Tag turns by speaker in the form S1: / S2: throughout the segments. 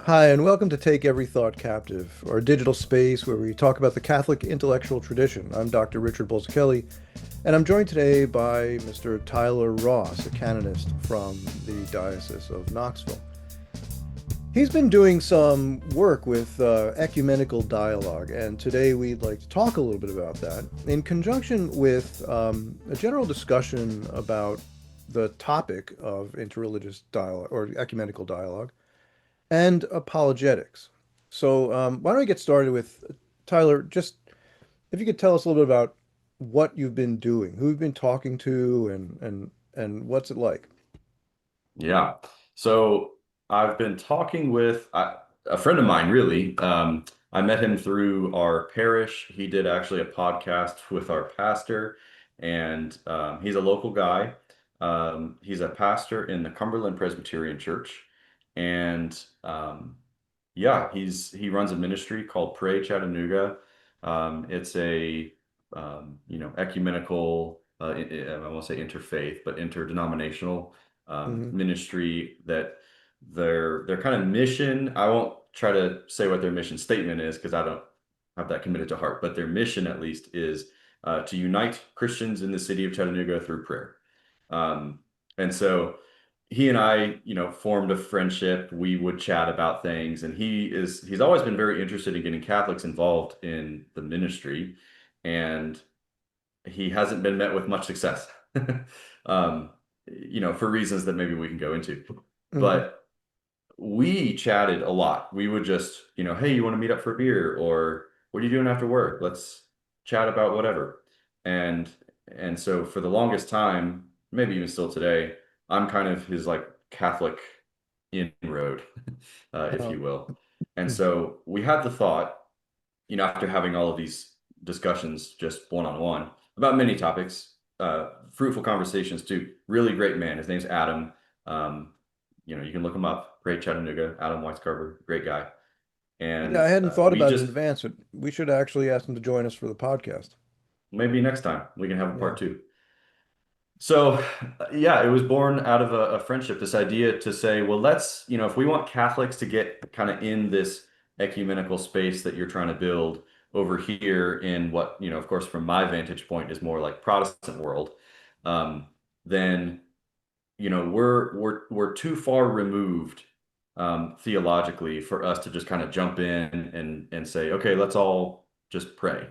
S1: Hi, and welcome to Take Every Thought Captive, our digital space where we talk about the Catholic intellectual tradition. I'm Dr. Richard Bulzacchelli, and I'm joined today by Mr. Tyler Ross, a canonist from the Diocese of Knoxville. He's been doing some work with ecumenical dialogue, and today we'd like to talk a little bit about that in conjunction with a general discussion about the topic of interreligious dialogue or ecumenical dialogue and apologetics. So, why don't we get started with Tyler? Just if you could tell us a little bit about what you've been doing, who you've been talking to, and what's it like?
S2: Yeah. So I've been talking with a friend of mine, really. I met him through our parish. He did actually a podcast with our pastor, and he's a local guy. He's a pastor in the Cumberland Presbyterian Church, and yeah, he runs a ministry called Pray Chattanooga. It's a ecumenical. I won't say interfaith, but interdenominational
S1: Hmm.
S2: ministry that their kind of mission. I won't try to say what their mission statement is because I don't have that committed to heart, but their mission at least is to unite Christians in the city of Chattanooga through prayer. Um, and so he and I, formed a friendship. We would chat about things, and he's always been very interested in getting Catholics involved in the ministry, and he hasn't been met with much success. um, for reasons that maybe we can go into.
S1: Hmm.
S2: But we chatted a lot. We would just, hey, you want to meet up for a beer, or what are you doing after work? Let's chat about whatever. And and so for the longest time, maybe even still today, I'm kind of his like Catholic inroad, if
S1: Uh,
S2: you will. And so we had the thought, after having all of these discussions just one-on-one about many topics, fruitful conversations too. Really great man. His name's Adam. Um, you can look him up. Great Chattanooga, Adam Weiscarver, great guy.
S1: yeah,
S2: And
S1: I hadn't thought
S2: we
S1: about it in
S2: just
S1: advance, but we should actually ask him to join us for the podcast.
S2: maybe next time we can have a
S1: Yeah.
S2: part two. So, yeah, it was born out of a friendship, this idea to say, well, let's, if we want Catholics to get kind of in this ecumenical space that you're trying to build over here in what, of course, from my vantage point is more like Protestant world, um, then, we're too far removed theologically for us to just kind of jump in and say, okay, let's all just pray.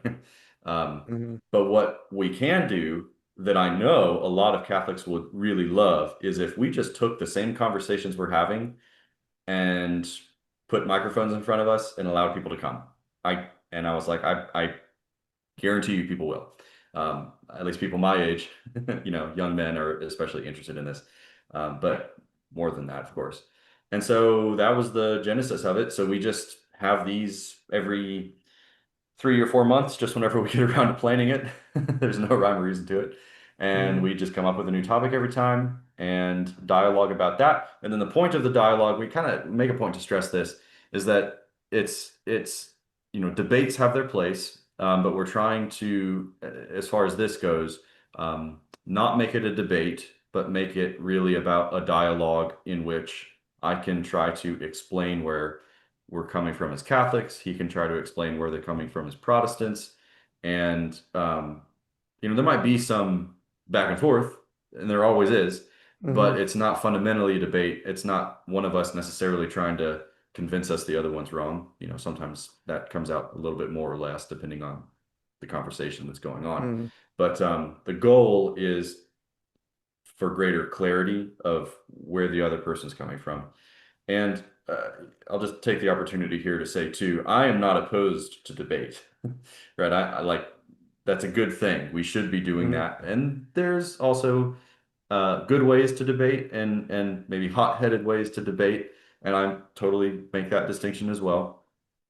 S2: Um,
S1: Hmm.
S2: but what we can do that I know a lot of Catholics would really love is if we just took the same conversations we're having and put microphones in front of us and allowed people to come. I was like, I guarantee you people will. At least people my age, young men are especially interested in this. But more than that, of course. And so that was the genesis of it. So we just have these every 3 or 4 months, just whenever we get around to planning it. There's no rhyme or reason to it. And
S1: Hmm.
S2: we just come up with a new topic every time and dialogue about that. And then the point of the dialogue, we kind of make a point to stress this, is that it's debates have their place, but we're trying to, as far as this goes, not make it a debate, but make it really about a dialogue in which I can try to explain where we're coming from as Catholics. He can try to explain where they're coming from as Protestants. And, there might be some back and forth, and there always is,
S1: Hmm.
S2: but it's not fundamentally a debate. It's not one of us necessarily trying to convince us the other one's wrong. Sometimes that comes out a little bit more or less depending on the conversation that's going on.
S1: Hmm.
S2: But the goal is for greater clarity of where the other person's coming from. And I'll just take the opportunity here to say too, I am not opposed to debate, right? I like that's a good thing. We should be doing
S1: Hmm.
S2: that. And there's also good ways to debate and maybe hot-headed ways to debate, and I totally make that distinction as well.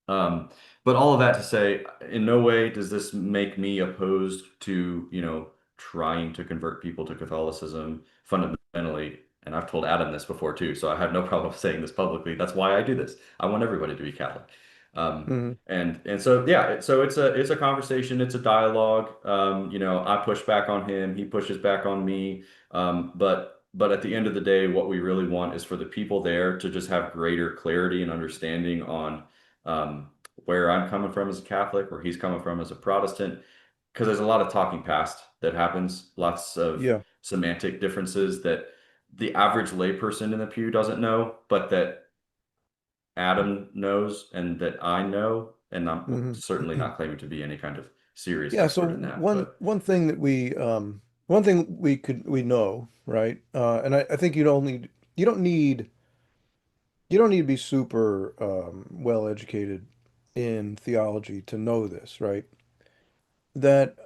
S2: Um, but all of that to say, in no way does this make me opposed to, trying to convert people to Catholicism fundamentally. And I've told Adam this before too, so I have no problem saying this publicly. That's why I do this. I want everybody to be Catholic. Um,
S1: Hmm.
S2: and so yeah, so it's a conversation, it's a dialogue. I push back on him, he pushes back on me. But but at the end of the day, what we really want is for the people there to just have greater clarity and understanding on where I'm coming from as a Catholic, where he's coming from as a Protestant, because there's a lot of talking past that happens, lots of
S1: Yeah.
S2: semantic differences that the average layperson in the pew doesn't know, but that Adam knows and that I know, and I'm
S1: Hmm.
S2: certainly not claiming to be any kind of serious
S1: Yeah, so
S2: expert in that, but
S1: one thing that one thing we know, right? And I think you don't need you don't need to be super well educated in theology to know this, right? That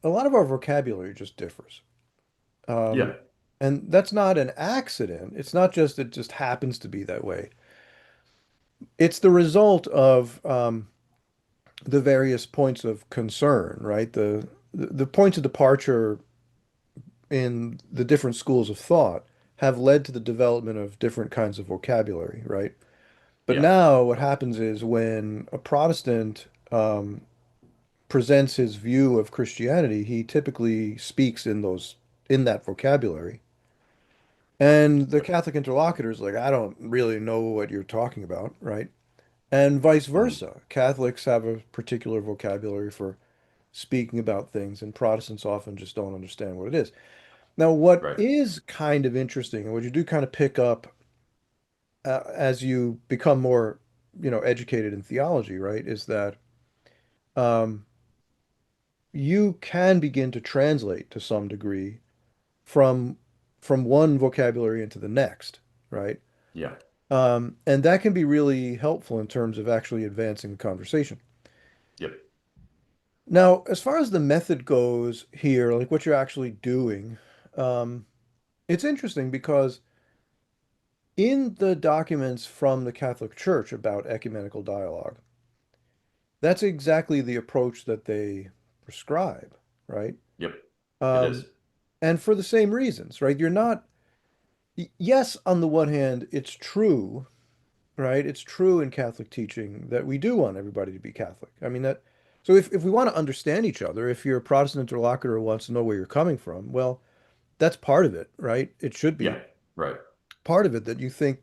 S1: a lot of our vocabulary just differs.
S2: yeah,
S1: Um, and that's not an accident. It's not just it just happens to be that way. It's the result of the various points of concern, right? The points of departure in the different schools of thought have led to the development of different kinds of vocabulary, right? But
S2: yeah,
S1: now what happens is when a Protestant presents his view of Christianity, he typically speaks in that vocabulary. And the
S2: yep,
S1: Catholic interlocutor is like, I don't really know what you're talking about, right? And vice
S2: mhm,
S1: versa. Catholics have a particular vocabulary for speaking about things, and Protestants often just don't understand what it is. Now, what
S2: right,
S1: is kind of interesting, and what you do kind of pick up as you become more, educated in theology, right, is that um, you can begin to translate to some degree from from one vocabulary into the next, right?
S2: yeah,
S1: And that can be really helpful in terms of actually advancing the conversation.
S2: yep,
S1: Now, as far as the method goes here, like what you're actually doing, um, it's interesting because in the documents from the Catholic Church about ecumenical dialogue, that's exactly the approach that they prescribe, right?
S2: yep, it is,
S1: Um, and for the same reasons, right? You're not, yes, on the one hand, it's true, right? It's true in Catholic teaching that we do want everybody to be Catholic. I mean, so if we want to understand each other, if your Protestant interlocutor wants to know where you're coming from, well, that's part of it, right? It should be
S2: yeah, right,
S1: part of it that you think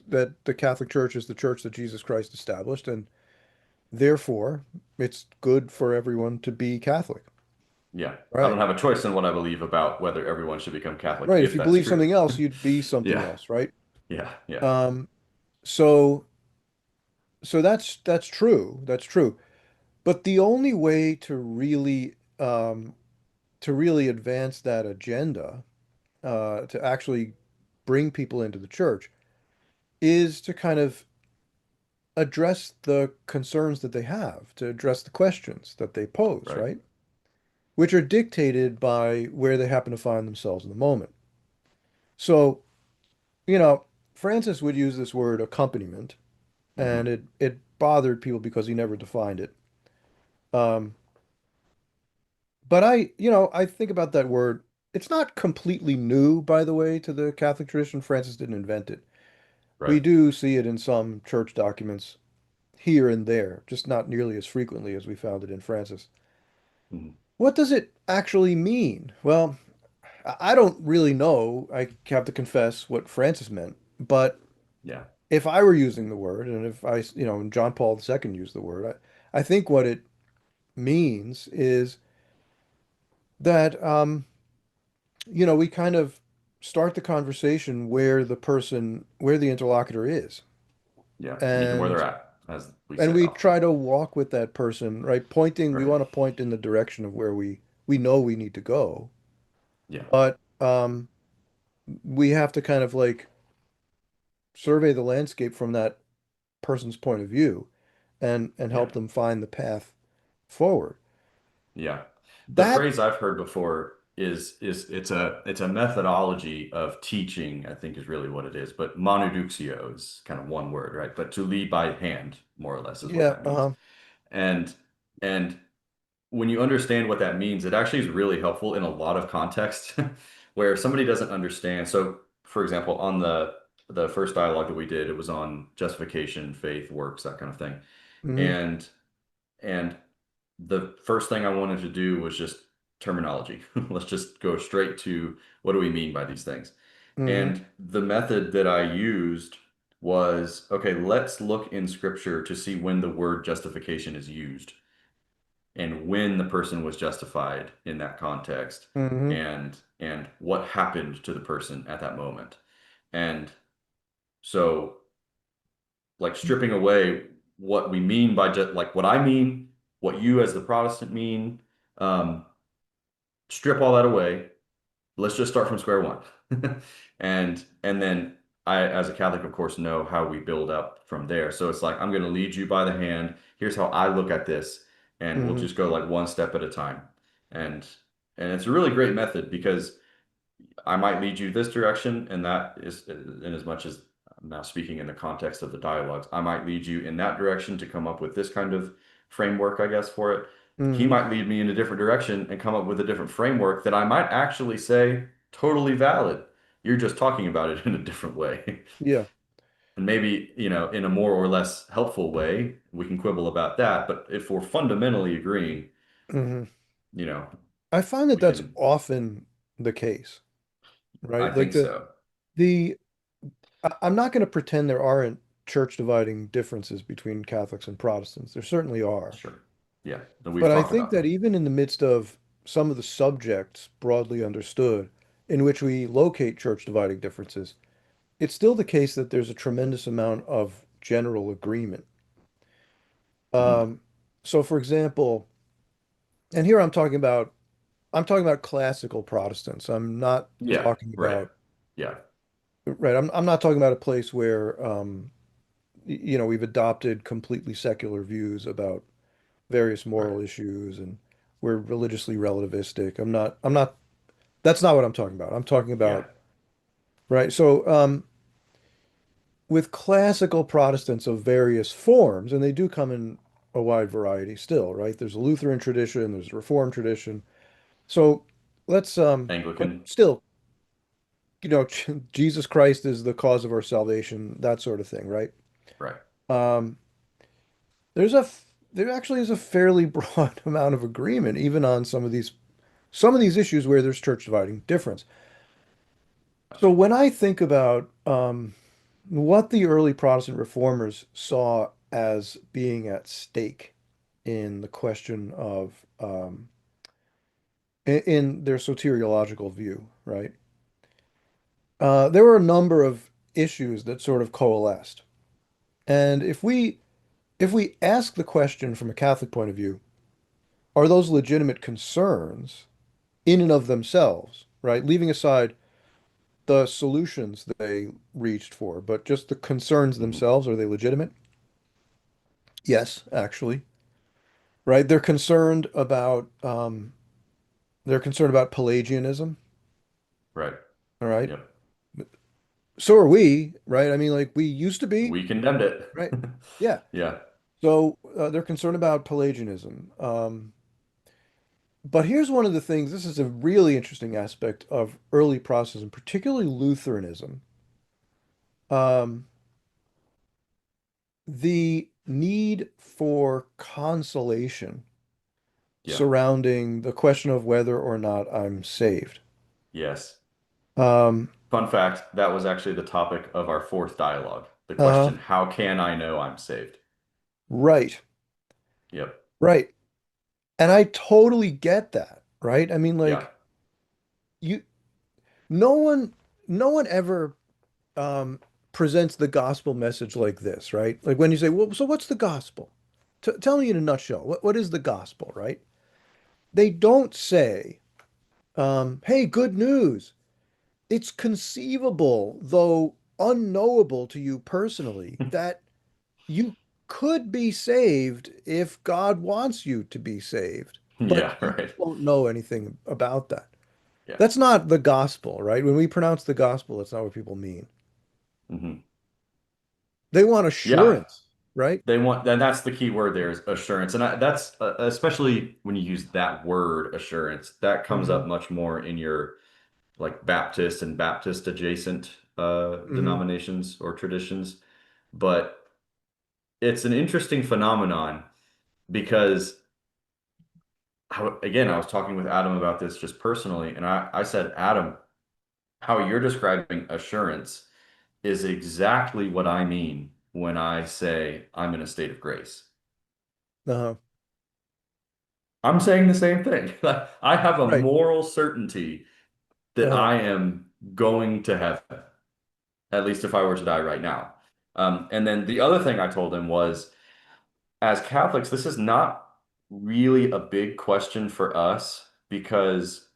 S1: that the Catholic Church is the church that Jesus Christ established, and therefore it's good for everyone to be Catholic.
S2: yeah. I don't
S1: Right.
S2: have a choice in what I believe about whether everyone should become Catholic,
S1: Right. If
S2: if
S1: you
S2: that's
S1: believe
S2: true.
S1: something else, you'd be something
S2: Yeah,
S1: else, right?
S2: yeah, yeah,
S1: Um, so that's true. That's true. But the only way to really advance that agenda, to actually bring people into the church, is to kind of address the concerns that they have, to address the questions that they pose,
S2: right,
S1: right? Which are dictated by where they happen to find themselves in the moment. So, Francis would use this word accompaniment, and
S2: hmm,
S1: it bothered people because he never defined it. Um, but I think about that word. It's not completely new, by the way, to the Catholic tradition. Francis didn't invent it. We
S2: right,
S1: do see it in some church documents here and there, just not nearly as frequently as we found it in Francis.
S2: hmm,
S1: What does it actually mean? Well, I don't really know. I have to confess what Francis meant. But
S2: yeah,
S1: if I were using the word, and if and John Paul II used the word, I think what it means is that, we kind of start the conversation where the interlocutor is.
S2: yeah. Meet them where they're
S1: And
S2: at, as we
S1: and
S2: say
S1: we
S2: often.
S1: try to walk with that person, right? We
S2: Right,
S1: want to point in the direction of where we know we need to go.
S2: yeah,
S1: But we have to kind of like survey the landscape from that person's point of view and
S2: yeah.
S1: help them find the path forward.
S2: Yeah. The
S1: That,
S2: phrase I've heard before is it's a methodology of teaching, I think is really what it is. But monoduxio is kind of one word, right? But to lead by hand, more or less, is what
S1: yeah,
S2: that means. And and when you understand what that means, it actually is really helpful in a lot of contexts where somebody doesn't understand. So, for example, on the first dialogue that we did, it was on justification, faith, works, that kind of thing.
S1: mhm.
S2: And and the first thing I wanted to do was just terminology. Let's just go straight to what do we mean by these things.
S1: Mm-hmm.
S2: And the method that I used was, okay, let's look in scripture to see when the word justification is used and when the person was justified in that context
S1: Mm-hmm.
S2: and what happened to the person at that moment. And so like stripping away what we mean by just like what I mean, what you as the Protestant mean, um, strip all that away. Let's just start from square one. And then I, as a Catholic, of course, know how we build up from there. So it's like I'm going to lead you by the hand. Here's how I look at this, and we'll
S1: Mm-hmm.
S2: just go like one step at a time. And and it's a really great method because I might lead you this direction, and that is in as much as I'm now speaking in the context of the dialogues, I might lead you in that direction to come up with this kind of framework, I guess, for it. He
S1: Mm-hmm.
S2: might lead me in a different direction and come up with a different framework that I might actually say totally valid. You're just talking about it in a different way.
S1: Yeah.
S2: And maybe, in a more or less helpful way, we can quibble about that. But if we're fundamentally agreeing,
S1: Mm-hmm.
S2: you know,
S1: I find that
S2: we
S1: that's
S2: can,
S1: often the case,
S2: I
S1: right? Like
S2: think so.
S1: the I'm not going to pretend there aren't church dividing differences between Catholics and Protestants. There certainly are.
S2: Sure. Yeah, that we've
S1: But I
S2: talked
S1: think
S2: about
S1: that
S2: them.
S1: even in the midst of some of the subjects broadly understood in which we locate church dividing differences, it's still the case that there's a tremendous amount of general agreement.
S2: Mhm.
S1: Um, so for example, and here I'm talking about classical Protestants. I'm not
S2: Yeah,
S1: talking
S2: right.
S1: about
S2: Yeah,
S1: right. I'm not talking about a place where we've adopted completely secular views about various
S2: right.
S1: moral issues and we're religiously relativistic. I'm not that's not what I'm talking about. I'm talking
S2: Yeah,
S1: about right. So with classical Protestants of various forms, and they do come in a wide variety still, right? There's a Lutheran tradition, there's a Reformed tradition. So but
S2: Anglican.
S1: still, Jesus Christ is the cause of our salvation, that sort of thing, right?
S2: Right.
S1: Um, there actually is a fairly broad amount of agreement, even on some of these issues where there's church dividing difference. So when I think about what the early Protestant reformers saw as being at stake in the question of in their soteriological view, right? There were a number of issues that sort of coalesced. And if we ask the question from a Catholic point of view, are those legitimate concerns in and of themselves, right? Leaving aside the solutions they reached for, but just the concerns
S2: Hmm.
S1: themselves, are they legitimate? Yes, actually. Right? They're concerned about Pelagianism,
S2: Right.
S1: all right?
S2: Yep.
S1: So are we, right? I mean, like we used to be,
S2: We condemned it.
S1: right? Yeah.
S2: Yeah.
S1: So they're concerned about Pelagianism. But here's one of the things, this is a really interesting aspect of early Protestantism, particularly Lutheranism. Um, the need for consolation
S2: Yeah.
S1: surrounding the question of whether or not I'm saved.
S2: Yes.
S1: Um,
S2: Fun fact, that was actually the topic of our fourth dialogue. The
S1: uh,
S2: question, how can I know I'm saved?
S1: right,
S2: Yep.
S1: right. And I totally get that, right? I mean,
S2: Yeah.
S1: like you, no one, no one ever um, presents the gospel message like this, right? Like when you say, well, so what's the gospel? Tell me in a nutshell, what is the gospel, right? They don't say, hey, good news. It's conceivable, though unknowable to you personally, that you could be saved if God wants you to be saved, but
S2: Yeah,
S1: you
S2: right.
S1: don't know anything about that.
S2: Yeah.
S1: That's not the gospel, right? When we pronounce the gospel, that's not what people mean.
S2: Hmm.
S1: They want
S2: Yeah.
S1: assurance, right?
S2: They want, and that's the key word there is assurance. And that's especially when you use that word assurance, that comes
S1: Hmm.
S2: up much more in your like Baptist and Baptist adjacent
S1: Hmm.
S2: denominations or traditions. But it's an interesting phenomenon because again, I was talking with Adam about this just personally, and I said, Adam, how you're describing assurance is exactly what I mean when I say I'm in a state of grace.
S1: Uh-huh.
S2: I'm saying the same thing. I have a
S1: Right.
S2: moral certainty that
S1: Uh-huh.
S2: I am going to heaven, at least if I were to die right now. And then the other thing I told him was, as Catholics, this is not really a big question for us because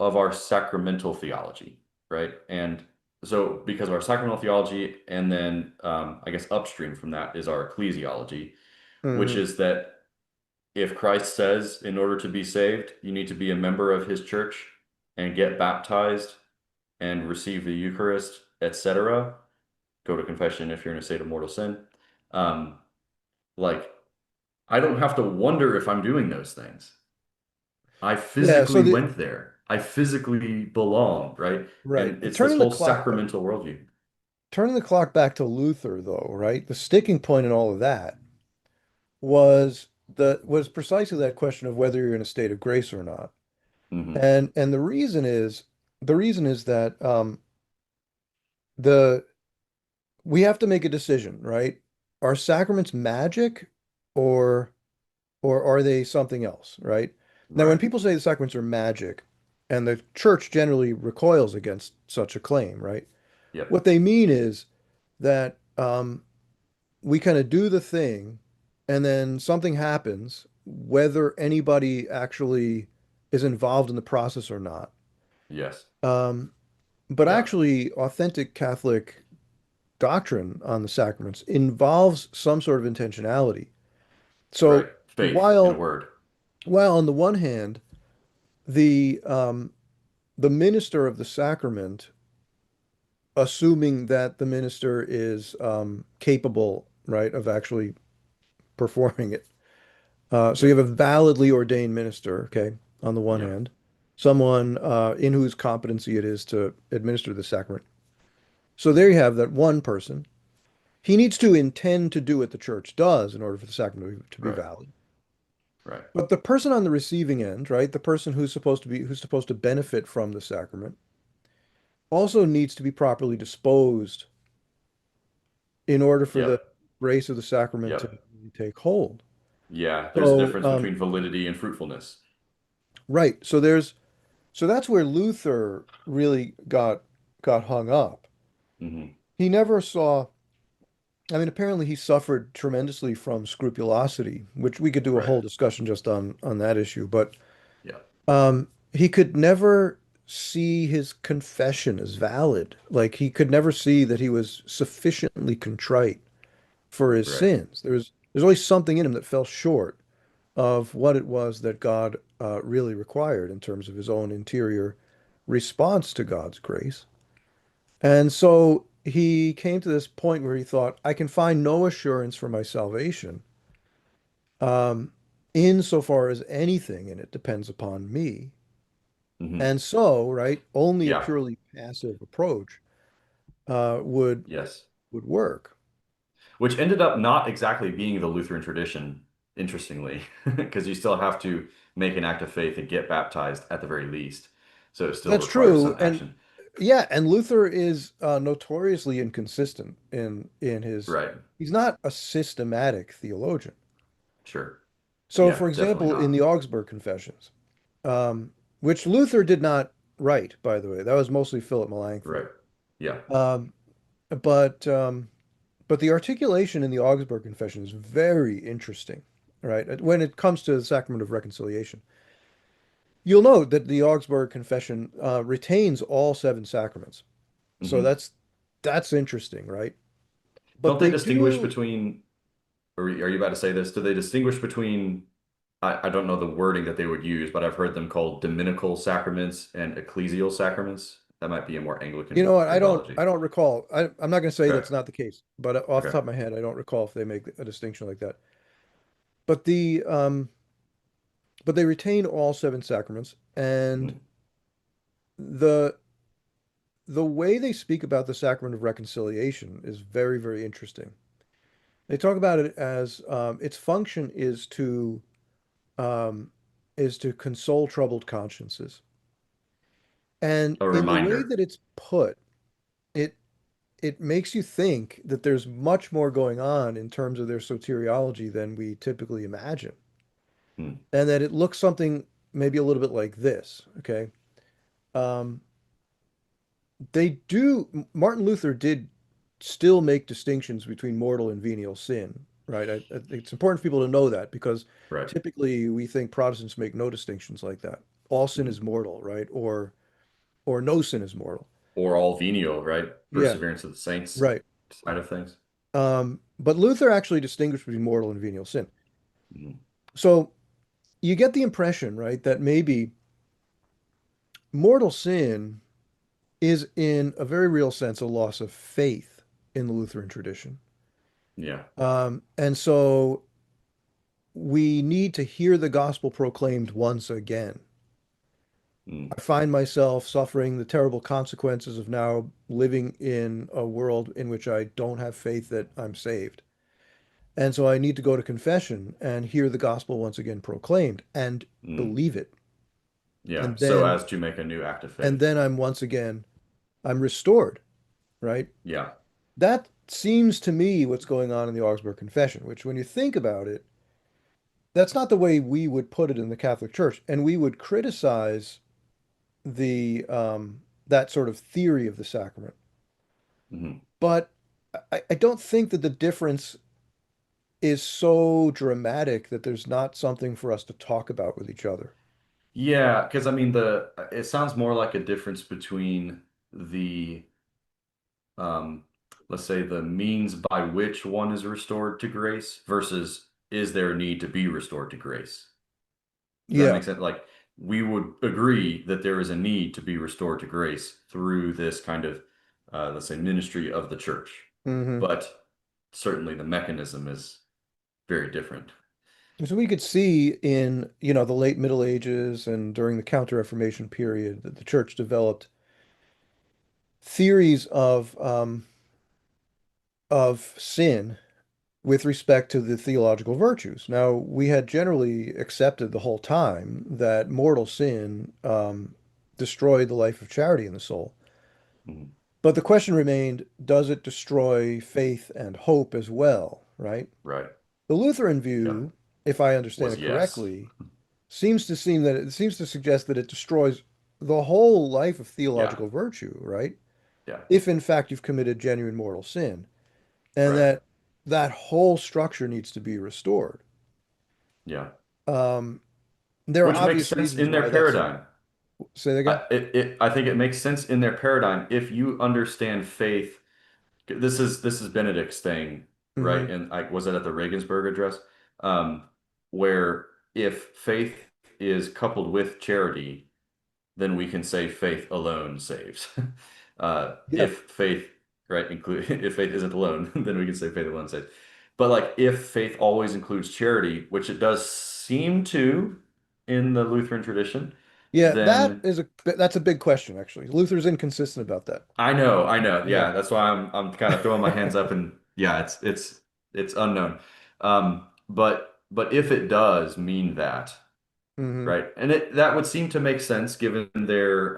S2: of our sacramental theology, right? And so, because of our sacramental theology, and then I guess upstream from that is our ecclesiology, which
S1: Hmm.
S2: is that if Christ says in order to be saved, you need to be a member of his church and get baptized and receive the Eucharist, etc., go to confession if you're in a state of mortal sin. Um, like, I don't have to wonder if I'm doing those things. I
S1: Yeah, so
S2: physically
S1: the
S2: went there. I physically belong, right?
S1: right.
S2: And it's this whole sacramental worldview.
S1: Turning the clock back to Luther though, right? The sticking point in all of that was was precisely that question of whether you're in a state of grace or not.
S2: Hmm.
S1: And the reason is that the we have to make a decision, right? Are sacraments magic or or are they something else, right? Now, when
S2: Right.
S1: people say the sacraments are magic, and the church generally recoils against such a claim, right?
S2: Yep.
S1: What they mean is that we kind of do the thing, and then something happens, whether anybody actually is involved in the process or not.
S2: Yes.
S1: Um, but
S2: Yeah.
S1: actually, authentic Catholic doctrine on the sacraments involves some sort of intentionality.
S2: Right.
S1: So
S2: Faith in a
S1: while
S2: word.
S1: while on the one hand, the the minister of the sacrament, assuming that the minister is capable, right, of actually performing it. So you
S2: Yep.
S1: have a validly ordained minister, okay, on the one
S2: Yep.
S1: hand, someone in whose competency it is to administer the sacrament. So there you have that one person. He needs to intend to do what the church does in order for the sacrament to be
S2: Right.
S1: valid.
S2: Right.
S1: But the person on the receiving end, right, the person who's supposed to benefit from the sacrament, also needs to be properly disposed in order for the
S2: Yep.
S1: grace of the sacrament to
S2: Yep.
S1: take hold.
S2: Yeah. There's a
S1: So,
S2: difference between validity and fruitfulness.
S1: right. So that's where Luther really got hung up.
S2: Hmm.
S1: He never saw, I mean, apparently he suffered tremendously from scrupulosity, which we could do a
S2: Right.
S1: whole discussion just on that issue, but
S2: Yep.
S1: he could never see his confession as valid. Like he could never see that he was sufficiently contrite for his
S2: Right.
S1: sins. There's always something in him that fell short of what it was that God really required in terms of his own interior response to God's grace. And so he came to this point where he thought, I can find no assurance for my salvation, um, insofar as anything in it depends upon me.
S2: Hmm.
S1: And so, right, only a
S2: Yeah.
S1: purely passive approach uh, would
S2: Yes.
S1: would work.
S2: Which ended up not exactly being the Lutheran tradition, interestingly, because you still have to make an act of faith and get baptized at the very least. So it still
S1: That's
S2: requires
S1: true,
S2: some
S1: and
S2: action.
S1: yeah, and Luther is notoriously inconsistent in his.
S2: Right.
S1: He's not a systematic theologian.
S2: Sure.
S1: So,
S2: Yeah,
S1: for
S2: definitely
S1: example, in
S2: not.
S1: the Augsburg Confessions, which Luther did not write, by the way, that was mostly Philip Melanchthon.
S2: Right. Yeah.
S1: Um, but um, but the articulation in the Augsburg Confession is very interesting, right? When it comes to the sacrament of reconciliation, you'll note that the Augsburg Confession retains all seven sacraments. So
S2: Hmm.
S1: that's interesting, right? But
S2: Don't they
S1: they
S2: distinguish
S1: do,
S2: between, or are you about to say this? Do they distinguish between, I don't know the wording that they would use, but I've heard them called dominical sacraments and ecclesial sacraments. That might be a more
S1: you know
S2: Anglican
S1: what,
S2: phraseology.
S1: I don't recall. I'm not going to say
S2: Okay.
S1: that's not the case, but off the
S2: Okay.
S1: top of my head, I don't recall if they make a distinction like that. But but they retain all seven sacraments, and
S2: Hmm.
S1: the the way they speak about the sacrament of reconciliation is very, very interesting. They talk about it as its function um, is to console troubled consciences. And
S2: A
S1: in the way
S2: reminder.
S1: that it's put, it it makes you think that there's much more going on in terms of their soteriology than we typically imagine.
S2: Hmm.
S1: And that it looks something maybe a little bit like this, okay? Um, Martin Luther did still make distinctions between mortal and venial sin, right? I think it's important for people to know that because
S2: Right.
S1: typically we think Protestants make no distinctions like that. All sin
S2: Hmm.
S1: is mortal, right? Or no sin is mortal.
S2: Or all venial, right?
S1: Yeah,
S2: Perseverance of the saints
S1: right.
S2: side of things.
S1: But Luther actually distinguished between mortal and venial sin.
S2: Hmm.
S1: So you get the impression, right, that maybe mortal sin is in a very real sense a loss of faith in the Lutheran tradition.
S2: Yeah.
S1: And so we need to hear the gospel proclaimed once again.
S2: Hmm.
S1: I find myself suffering the terrible consequences of now living in a world in which I don't have faith that I'm saved. And so I need to go to confession and hear the gospel once again proclaimed and
S2: Hmm.
S1: believe it.
S2: Yeah.
S1: And
S2: So
S1: then
S2: as to make a new act of
S1: and
S2: faith.
S1: then I'm once again I'm restored, right?
S2: Yeah.
S1: That seems to me what's going on in the Augsburg Confession, which when you think about it, that's not the way we would put it in the Catholic Church. And we would criticize the that sort of theory of the sacrament.
S2: Hmm.
S1: But I don't think that the difference is so dramatic that there's not something for us to talk about with each other.
S2: Yeah, because I mean the it sounds more like a difference between the um let's say the means by which one is restored to grace versus is there a need to be restored to grace? Does that
S1: Yeah.
S2: make sense? Like we would agree that there is a need to be restored to grace through this kind of let's say ministry of the church.
S1: Hmm.
S2: But certainly the mechanism is very different.
S1: So we could see in, the late Middle Ages and during the Counter-Reformation period that the church developed theories of sin with respect to the theological virtues. Now, we had generally accepted the whole time that mortal sin destroyed the life of charity in the soul.
S2: Mhm.
S1: But the question remained, does it destroy faith and hope as well, right?
S2: Right.
S1: The Lutheran
S2: Yeah.
S1: view, if I understand
S2: Was
S1: it
S2: yes.
S1: correctly, seems to suggest that it destroys the whole life of
S2: Yeah.
S1: theological virtue, right?
S2: Yeah.
S1: If in fact you've committed genuine mortal sin, and
S2: Right.
S1: that whole structure needs to be restored.
S2: Yeah.
S1: Um, there are
S2: Which makes
S1: obvious
S2: sense
S1: reasons
S2: in their
S1: why that's.
S2: paradigm.
S1: Say that again?
S2: I think it makes sense in their paradigm if you understand faith. This is Benedict's thing, right?
S1: Hmm.
S2: And I was it at the Regensburg address, um, where if faith is coupled with charity, then we can say faith alone saves.
S1: Yeah.
S2: If faith, right, include if faith isn't alone, then we can say faith alone saves. But like if faith always includes charity, which it does seem to in the Lutheran tradition,
S1: Yeah,
S2: then
S1: that's a big question, actually. Luther's inconsistent about that.
S2: I know,
S1: Yeah.
S2: yeah, that's why I'm kind of throwing my hands up and yeah, it's unknown. But if it does mean that,
S1: Hmm.
S2: right, and it that would seem to make sense given their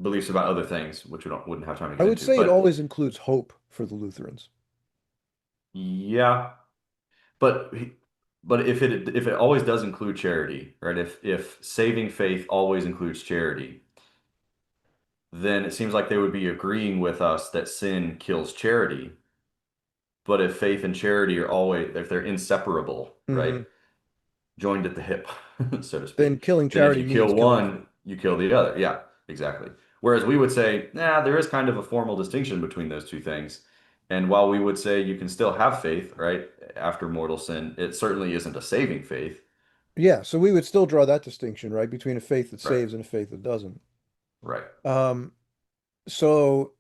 S2: beliefs about other things, which wouldn't have time to
S1: I
S2: get
S1: would
S2: into.
S1: say it
S2: But
S1: always includes hope for the Lutherans.
S2: yeah, but but if it always does include charity, right? If saving faith always includes charity, then it seems like they would be agreeing with us that sin kills charity. But if faith and charity are always if they're inseparable, right?
S1: Hmm.
S2: Joined at the hip, so to
S1: Then
S2: speak,
S1: killing
S2: then if
S1: charity
S2: you kill
S1: means killing faith.
S2: one, you kill the other. Yeah, exactly. Whereas we would say, nah, there is kind of a formal distinction between those two things. And while we would say you can still have faith, right, after mortal sin, it certainly isn't a saving faith.
S1: Yeah, so we would still draw that distinction, right, between a faith that
S2: Right,
S1: saves and a faith that doesn't.
S2: right.
S1: Um, so,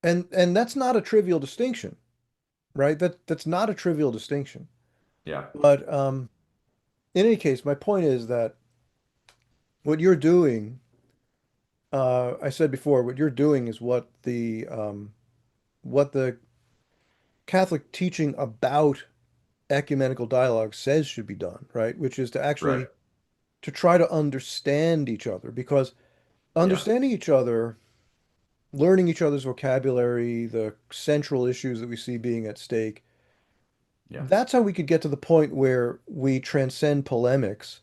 S1: and that's not a trivial distinction, right? That's not a trivial distinction.
S2: Yeah,
S1: But in any case, my point is that what you're doing, I said before, what you're doing is what the Catholic teaching about ecumenical dialogue says should be done, right? Which is to
S2: right.
S1: actually to try to understand each other because
S2: Yeah.
S1: understanding each other, learning each other's vocabulary, the central issues that we see being at stake,
S2: Yeah.
S1: that's how we could get to the point where we transcend polemics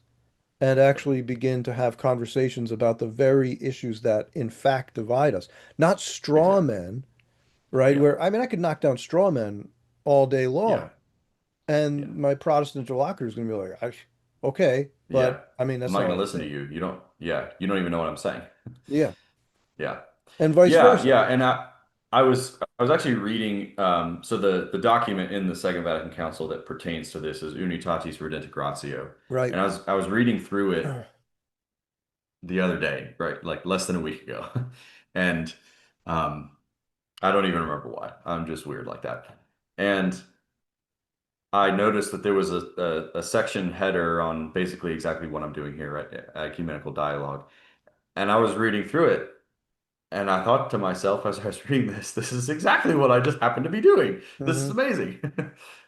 S1: and actually begin to have conversations about the very issues that in fact divide us. Not straw
S2: Exactly.
S1: men, right?
S2: Yeah.
S1: Where, I mean, I could knock down straw men all day
S2: Yeah.
S1: long,
S2: Yeah.
S1: and my Protestant interlocutor is going to be like, okay,
S2: Yeah.
S1: but I mean,
S2: I'm
S1: that's
S2: not
S1: not
S2: going
S1: what
S2: to
S1: I
S2: listen to
S1: think.
S2: you. You don't even know what I'm saying.
S1: Yeah.
S2: Yeah.
S1: And vice
S2: Yeah,
S1: versa.
S2: yeah, and I was actually reading so the document in the Second Vatican Council that pertains to this is Unitatis Redentitio,
S1: Right.
S2: and I was reading through it the other day, right, like less than a week ago, and um, I don't even remember why. I'm just weird like that, and I noticed that there was a section header on basically exactly what I'm doing here, right, ecumenical dialogue, and I was reading through it. And I thought to myself as I was reading this is exactly what I just happened to be doing. This is
S1: Hmm.
S2: amazing.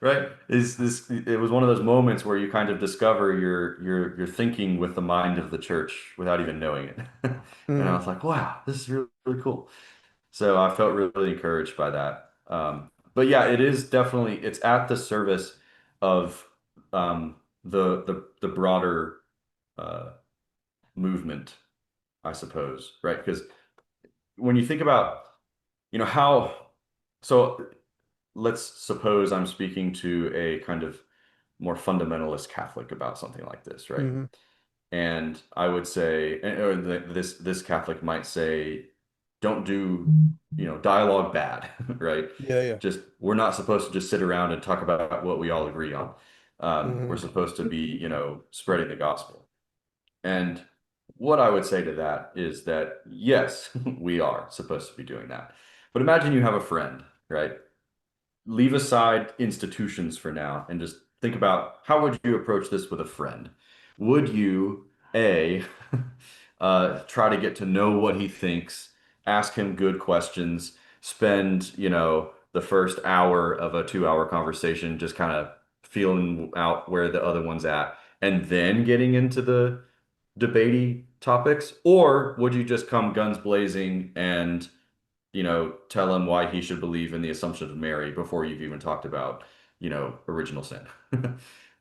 S2: Right? Is this it was one of those moments where you kind of discover your thinking with the mind of the church without even knowing it. And I
S1: Hmm.
S2: was like, wow, this is really, really cool. So I felt really encouraged by that. But yeah, it is definitely it's at the service of the broader uh, movement, I suppose, right? Because when you think about how so let's suppose I'm speaking to a kind of more fundamentalist Catholic about something like this, right?
S1: Hmm.
S2: And I would say, or this Catholic might say, don't do, dialogue bad, right?
S1: Yeah, yeah.
S2: Just we're not supposed to just sit around and talk about what we all agree on. We're
S1: Hmm.
S2: supposed to be, spreading the gospel. And what I would say to that is that yes, we are supposed to be doing that. But imagine you have a friend, right? Leave aside institutions for now and just think about how would you approach this with a friend? Would you, A, try to get to know what he thinks, ask him good questions, spend, the first hour of a 2 hour conversation just kind of feeling out where the other one's at, and then getting into the debatey topics? Or would you just come guns blazing and tell him why he should believe in the Assumption of Mary before you've even talked about, original sin.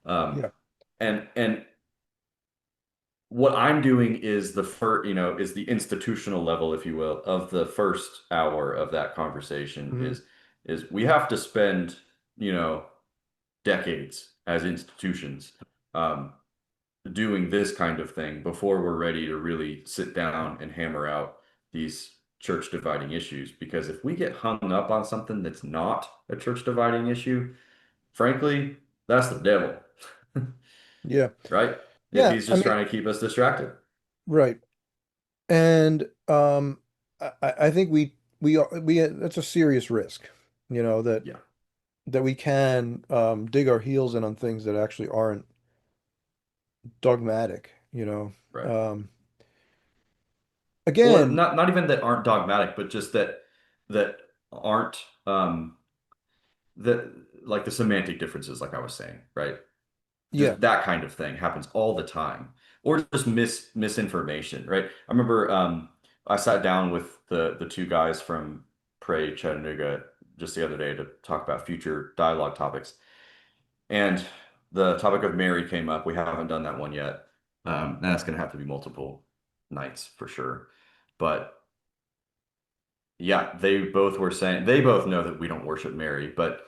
S2: Um,
S1: Yeah.
S2: and what I'm doing is the first, is the institutional level, if you will, of the first hour of that conversation
S1: Hmm.
S2: is we have to spend, you know, decades as institutions um, doing this kind of thing before we're ready to really sit down and hammer out these church dividing issues. Because if we get hung up on something that's not a church dividing issue, frankly, that's the devil,
S1: Yeah.
S2: right? If
S1: Yeah.
S2: he's
S1: I
S2: just
S1: mean,
S2: trying to keep us distracted.
S1: right. And I think we are we that's a serious risk, that
S2: Yeah,
S1: we can dig our heels in on things that actually aren't dogmatic,
S2: right. Or
S1: Again,
S2: not even that aren't dogmatic, but just that aren't that like the semantic differences, like I was saying, right?
S1: yeah.
S2: Just that kind of thing happens all the time, or just misinformation, right? I remember I sat down with the two guys from Pray Chattanooga just the other day to talk about future dialogue topics, and the topic of Mary came up. We haven't done that one yet. That's going to have to be multiple nights for sure, but yeah, they both were saying they both know that we don't worship Mary, but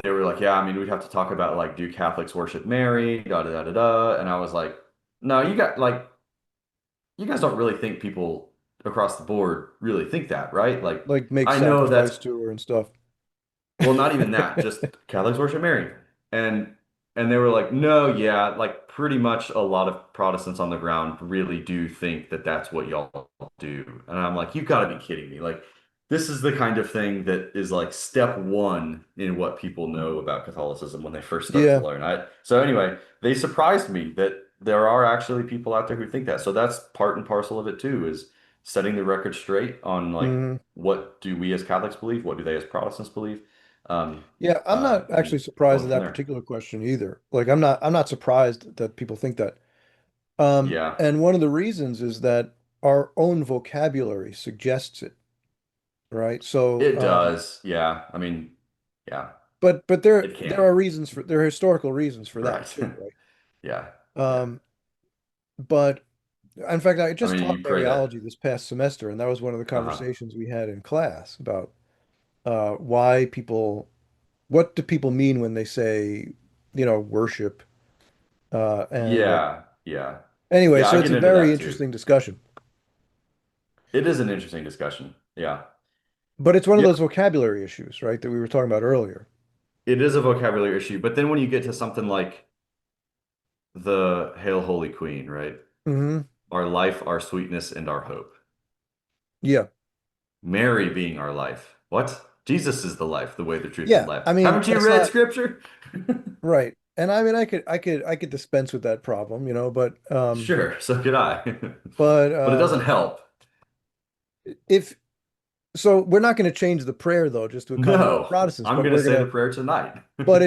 S2: they were like, yeah, I mean, we'd have to talk about like, do Catholics worship Mary? Da da da da da. And I was like, no, you guys don't really think people across the board really think that, right? Like,
S1: Like make
S2: I know that's
S1: sacrifice to her and stuff.
S2: well, not even that, just Catholics worship Mary. And and they were like, no, yeah, like pretty much a lot of Protestants on the ground really do think that that's what y'all do. And I'm like, you've got to be kidding me. Like, this is the kind of thing that is like step one in what people know about Catholicism when they first start to
S1: Yeah.
S2: learn. So anyway, they surprised me that there are actually people out there who think that. So that's part and parcel of it too, is setting the record straight on like
S1: Hmm.
S2: what do we as Catholics believe? What do they as Protestants believe? Um,
S1: Yeah, I'm not actually
S2: and
S1: surprised
S2: going
S1: at
S2: from
S1: that
S2: there.
S1: particular question either. Like I'm not surprised that people think that.
S2: Yeah,
S1: And one of the reasons is that our own vocabulary suggests it, right? So,
S2: it does. Yeah. I mean, yeah,
S1: but there
S2: it
S1: there
S2: can.
S1: are reasons for there are historical reasons for that
S2: Right.
S1: too, right?
S2: Yeah. Yeah.
S1: But in fact, I
S2: I
S1: just
S2: mean,
S1: taught
S2: you pray that.
S1: mariology this past semester, and that was one of the
S2: Uh-huh.
S1: conversations we had in class about why people, what do people mean when they say, worship? And
S2: Yeah. Yeah.
S1: anyway,
S2: Yeah,
S1: so
S2: I
S1: it's
S2: get
S1: a
S2: into
S1: very
S2: that too.
S1: interesting discussion,
S2: It is an interesting discussion. Yeah.
S1: but it's one of
S2: Yeah.
S1: those vocabulary issues, right, that we were talking about earlier.
S2: It is a vocabulary issue, but then when you get to something like the Hail Holy Queen, right?
S1: Hmm.
S2: Our life, our sweetness, and our hope.
S1: Yeah.
S2: Mary being our life. What? Jesus is the life, the way, the truth, and
S1: Yeah.
S2: life.
S1: I mean,
S2: Haven't you
S1: that's
S2: read
S1: not
S2: scripture?
S1: right. And I mean, I could dispense with that problem,
S2: Sure, so could I.
S1: but
S2: But it doesn't help.
S1: if so, we're not going to change the prayer though, just to accommodate
S2: No,
S1: Protestants,
S2: I'm
S1: but
S2: going to
S1: we're
S2: say
S1: gonna.
S2: the prayer tonight.
S1: But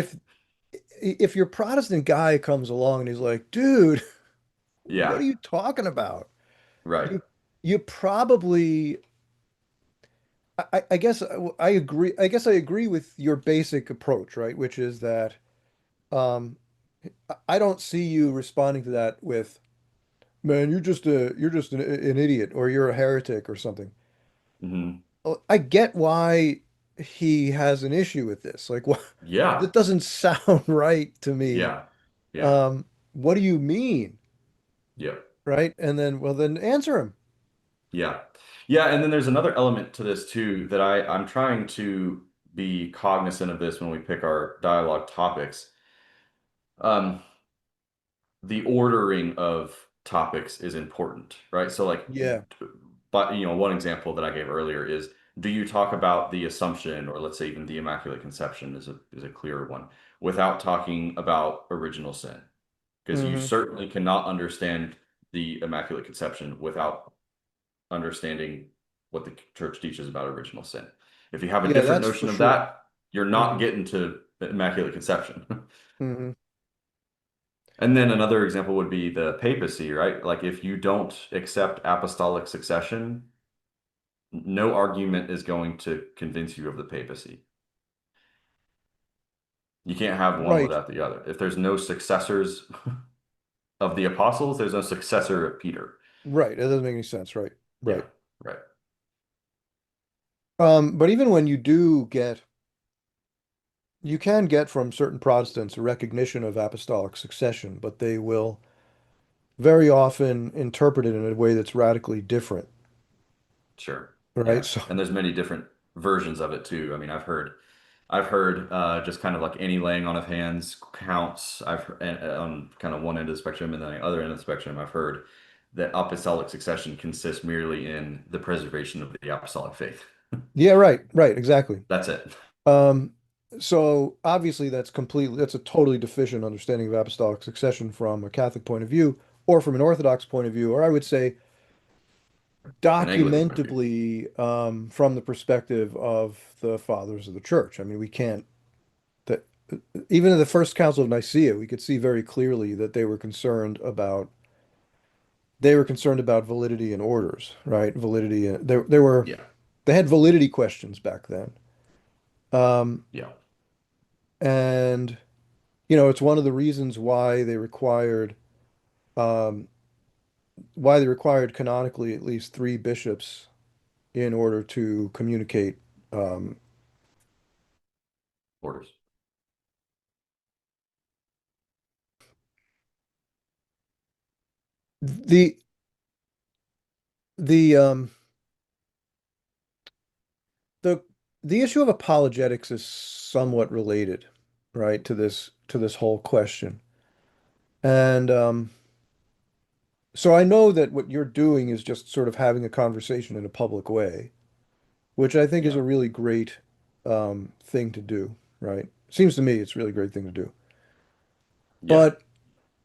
S1: if your Protestant guy comes along and he's like, dude, what
S2: Yeah,
S1: are you talking about?
S2: right.
S1: You you probably I guess I agree. I guess I agree with your basic approach, right? Which is that um, I don't see you responding to that with, "Man, you're just an idiot, or you're a heretic, or something."
S2: Hmm.
S1: I get why he has an issue with this. Like, what?
S2: Yeah,
S1: That doesn't sound right to me.
S2: yeah, yeah,
S1: Um, what do you mean?
S2: yeah,
S1: Right? And then, well, then answer him.
S2: yeah. Yeah, and then there's another element to this too that I'm trying to be cognizant of this when we pick our dialogue topics. Um, the ordering of topics is important, right? So like,
S1: Yeah.
S2: but one example that I gave earlier is, do you talk about the Assumption, or let's say even the Immaculate Conception is a clearer one, without talking about original sin? Because you
S1: Hmm.
S2: certainly cannot understand the Immaculate Conception without understanding what the church teaches about original sin. If you have a
S1: Yeah,
S2: different
S1: that's for
S2: notion of
S1: sure.
S2: that, you're not
S1: Hmm.
S2: getting to the Immaculate Conception.
S1: Hmm.
S2: And then another example would be the papacy, right? Like if you don't accept apostolic succession, no argument is going to convince you of the papacy. You can't have one
S1: Right.
S2: without the other. If there's no successors of the apostles, there's no successor of Peter.
S1: Right. That doesn't make any sense. Right.
S2: Yeah,
S1: Right.
S2: right.
S1: But even when you can get from certain Protestants a recognition of apostolic succession, but they will very often interpret it in a way that's radically different.
S2: Sure.
S1: Right.
S2: Yeah.
S1: So,
S2: And there's many different versions of it too. I mean, I've heard just kind of like any laying on of hands counts. I've heard on kind of one end of the spectrum, and then the other end of the spectrum, I've heard that apostolic succession consists merely in the preservation of the apostolic faith.
S1: yeah, right. Right. Exactly.
S2: That's it.
S1: Um, so obviously that's a totally deficient understanding of apostolic succession from a Catholic point of view or from an Orthodox point of view, or I would say
S2: An Anglican point of view.
S1: documentably from the perspective of the fathers of the church. I mean, we can't that even in the First Council of Nicaea, we could see very clearly that they were concerned about validity and orders, right? Validity.
S2: Yeah.
S1: They had validity questions back then. Um,
S2: Yeah.
S1: and it's one of the reasons um, why they required canonically at least three bishops in order to communicate. Um,
S2: Orders.
S1: the the the the issue of apologetics is somewhat related, right, to this whole question. And so I know that what you're doing is just sort of having a conversation in a public way, which I think is
S2: Yeah.
S1: a really great thing to do, right? Seems to me it's a really great thing to do.
S2: Yeah.
S1: But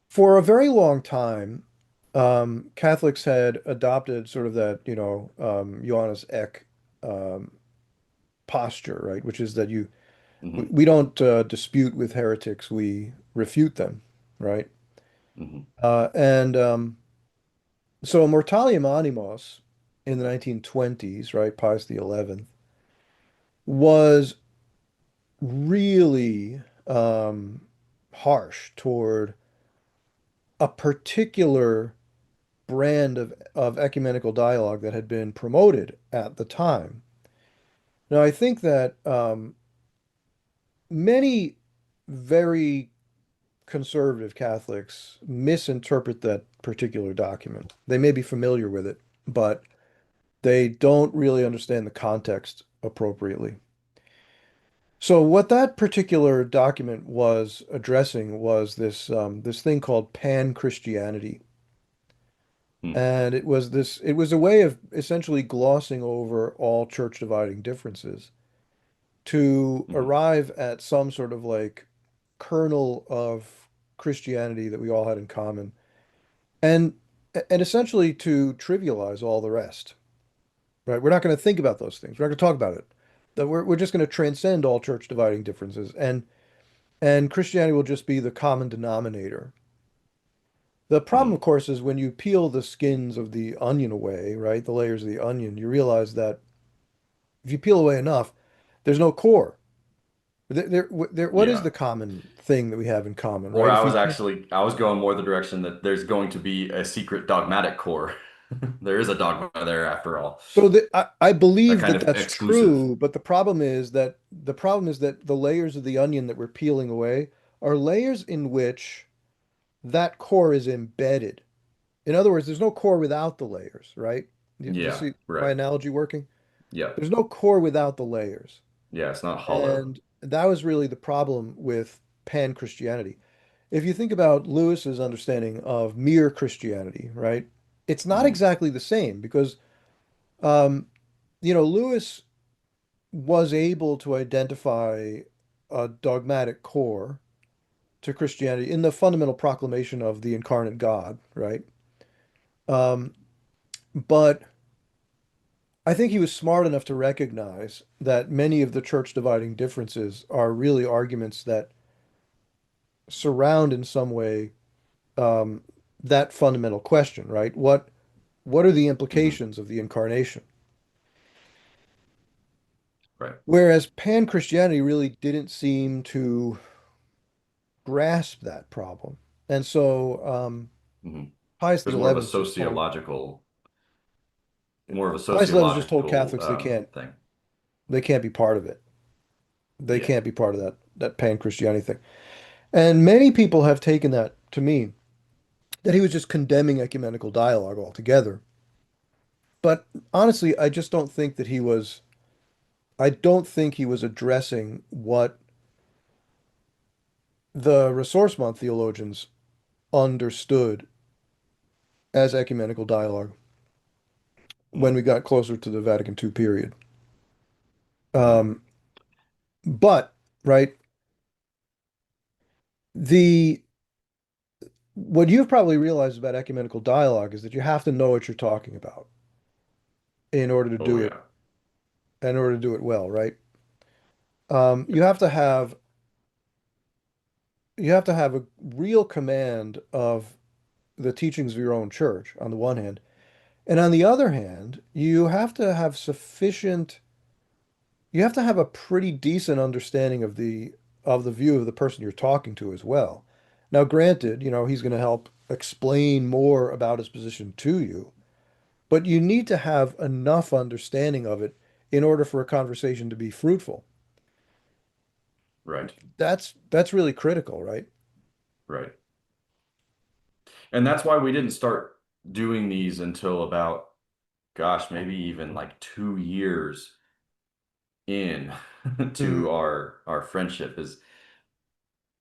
S1: for a very long time, Catholics had adopted sort of that, Johannes Eck um, posture, right? Which is that we
S2: Hmm.
S1: we don't dispute with heretics, we refute them, right?
S2: Hmm.
S1: And So Mortalium Animos in the 1920s, right, Pius XI, was really harsh toward a particular brand of ecumenical dialogue that had been promoted at the time. Now, I think that many very conservative Catholics misinterpret that particular document. They may be familiar with it, but they don't really understand the context appropriately. So what that particular document was addressing was this thing called pan-Christianity.
S2: Hmm.
S1: And it was a way of essentially glossing over all church dividing differences to
S2: Hmm.
S1: arrive at some sort of like kernel of Christianity that we all had in common, and and essentially to trivialize all the rest, right? We're not going to think about those things. We're not going to talk about it. That we're just going to transcend all church dividing differences, and Christianity will just be the common denominator. The problem, of
S2: Hmm.
S1: course, is when you peel the skins of the onion away, right? The layers of the onion, you realize that if you peel away enough, there's no core. What is
S2: Yeah.
S1: the common thing that we have in common,
S2: Or
S1: right? If you think,
S2: I was going more the direction that there's going to be a secret dogmatic core. There is a dogma there after all.
S1: so I
S2: A
S1: believe
S2: kind
S1: that
S2: of
S1: that's
S2: exclusive.
S1: true, but the problem is that the layers of the onion that we're peeling away are layers in which that core is embedded. In other words, there's no core without the layers, right? Do you
S2: Yeah,
S1: see my
S2: right.
S1: analogy working?
S2: Yeah.
S1: There's no core without the layers.
S2: Yeah, it's not hollow.
S1: And that was really the problem with pan-Christianity. If you think about Lewis's understanding of mere Christianity, right? It's not
S2: Hmm.
S1: exactly the same because, um, Lewis was able to identify a dogmatic core to Christianity in the fundamental proclamation of the incarnate God, right? Um, but I think he was smart enough to recognize that many of the church dividing differences are really arguments that surround in some way um, that fundamental question, right? What are the
S2: Hmm.
S1: implications of the incarnation?
S2: Right.
S1: Whereas pan-Christianity really didn't seem to grasp that problem. And so
S2: Hmm.
S1: Pius the
S2: There's more of a
S1: 11th just told Pius the 11th just told
S2: sociological
S1: Catholics
S2: thing.
S1: they can't be part of it. They
S2: Yeah.
S1: can't be part of that pan-Christianity thing. And many people have taken that to mean that he was just condemning ecumenical dialogue altogether. But honestly, I don't think he was addressing what the Ressourcement theologians understood as ecumenical dialogue when we
S2: Mm.
S1: got closer to the Vatican II period.
S2: Mm.
S1: Um, but, right, the what you've probably realized about ecumenical dialogue is that you have to know what you're talking about in order to
S2: Oh
S1: do it,
S2: yeah.
S1: in order to do it well, right? You have to have a real command of the teachings of your own church on the one hand, and on the other hand, you have to have a pretty decent understanding of the view of the person you're talking to as well. Now, granted, he's going to help explain more about his position to you, but you need to have enough understanding of it in order for a conversation to be fruitful.
S2: Right.
S1: That's really critical, right?
S2: Right. And that's why we didn't start doing these until about, gosh, maybe even like 2 years in
S1: Hmm.
S2: to our friendship. Is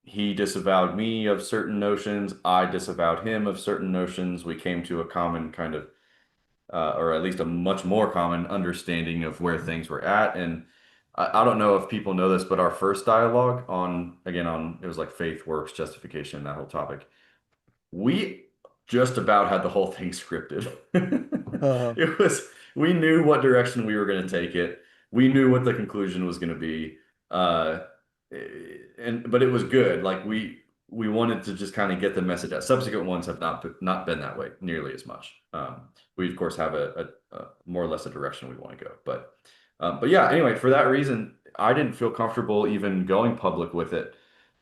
S2: he disavowed me of certain notions, I disavowed him of certain notions. We came to a common kind of or at least a much more common understanding of where things were at. And I don't know if people know this, but our first dialogue on, again, on it was like faith, works, justification, that whole topic. We just about had the whole thing scripted.
S1: Uh,
S2: It was, we knew what direction we were going to take it. We knew what the conclusion was going to be. Uh, but it was good. Like we wanted to just kind of get the message out. Subsequent ones have not been that way nearly as much. We of course have a more or less a direction we want to go, but yeah. Anyway, for that reason, I didn't feel comfortable even going public with it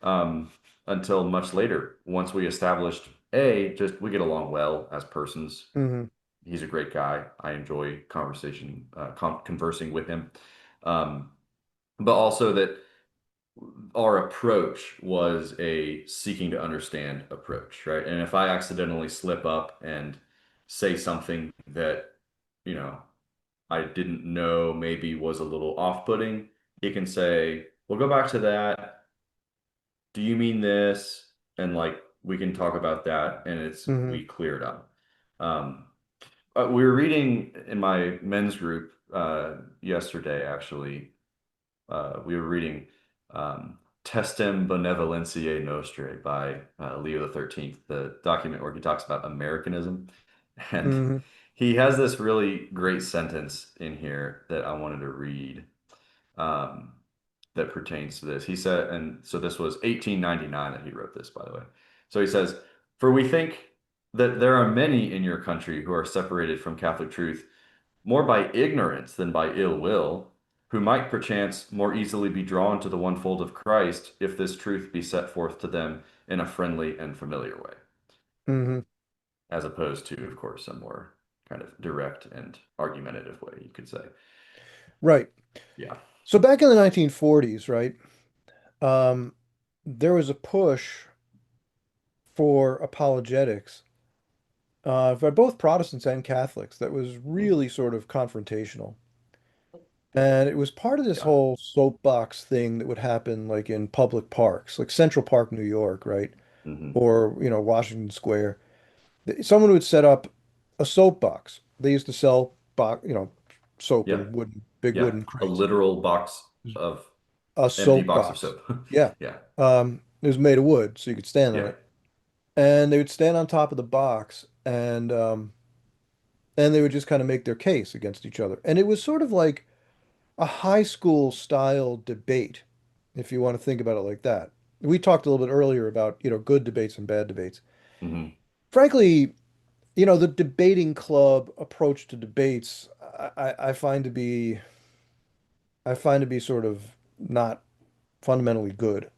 S2: um, until much later. Once we established, just we get along well as persons.
S1: Hmm.
S2: He's a great guy. I enjoy conversing with him, um, but also that our approach was a seeking to understand approach, right? And if I accidentally slip up and say something that, you know, I didn't know maybe was a little off-putting, he can say, "Well, go back to that. Do you mean this?" And like we can talk about that, and
S1: Hmm.
S2: we clear it up. Um, we were reading in my men's group yesterday, actually. We were reading Testem Benevolentiae Nostrae by Leo the 13th, the document where he talks about Americanism. And
S1: Hmm.
S2: he has this really great sentence in here that I wanted to read um, that pertains to this. He said, and so this was 1899 that he wrote this, by the way. So he says, "For we think that there are many in your country who are separated from Catholic truth more by ignorance than by ill will, who might perchance more easily be drawn to the one fold of Christ if this truth be set forth to them in a friendly and familiar way,
S1: Hmm.
S2: as opposed to, of course, a more kind of direct and argumentative way, you could say."
S1: Right.
S2: Yeah.
S1: So back in the 1940s, right, um, there was a push for apologetics by both Protestants and Catholics that was really sort of confrontational. And it was part of this
S2: Yeah.
S1: whole soapbox thing that would happen like in public parks, like Central Park, New York, right?
S2: Hmm.
S1: Or, Washington Square. Someone would set up a soapbox. They used to sell, soap
S2: Yeah.
S1: in big
S2: Yeah.
S1: wooden
S2: A
S1: crates.
S2: literal box of
S1: A
S2: empty box of
S1: soapbox.
S2: soap.
S1: Yeah.
S2: Yeah.
S1: It was made of wood, so you could stand on
S2: Yeah.
S1: it. And they would stand on top of the box and they would just kind of make their case against each other. And it was sort of like a high school style debate, if you want to think about it like that. We talked a little bit earlier about, good debates and bad debates.
S2: Hmm.
S1: Frankly, the debating club approach to debates, I find to be, sort of not fundamentally good.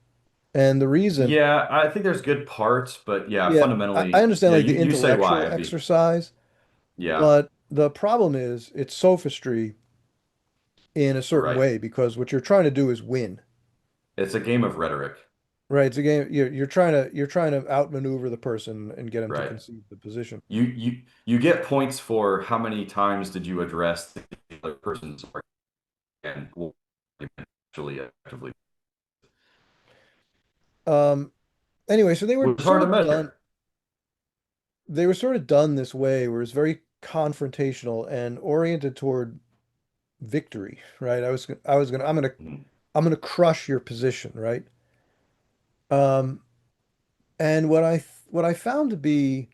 S1: And the reason,
S2: Yeah, I think there's good parts, but yeah,
S1: yeah, I
S2: fundamentally,
S1: understand
S2: yeah,
S1: like the
S2: you say why.
S1: intellectual
S2: I'd be,
S1: exercise,
S2: yeah,
S1: but the problem is it's sophistry in a certain
S2: right.
S1: way because what you're trying to do is win.
S2: It's a game of rhetoric,
S1: Right, it's a game. You're trying to outmaneuver the person and get him to
S2: right?
S1: concede the position.
S2: You get points for how many times did you address the other person's argument and what you actually actively,
S1: Um, anyway, so they were
S2: which is hard
S1: sort
S2: to
S1: of done.
S2: measure.
S1: They were sort of done this way, where it's very confrontational and oriented toward victory. Right.
S2: Mhm.
S1: I'm gonna crush your position. Right. Um, and what I found to be,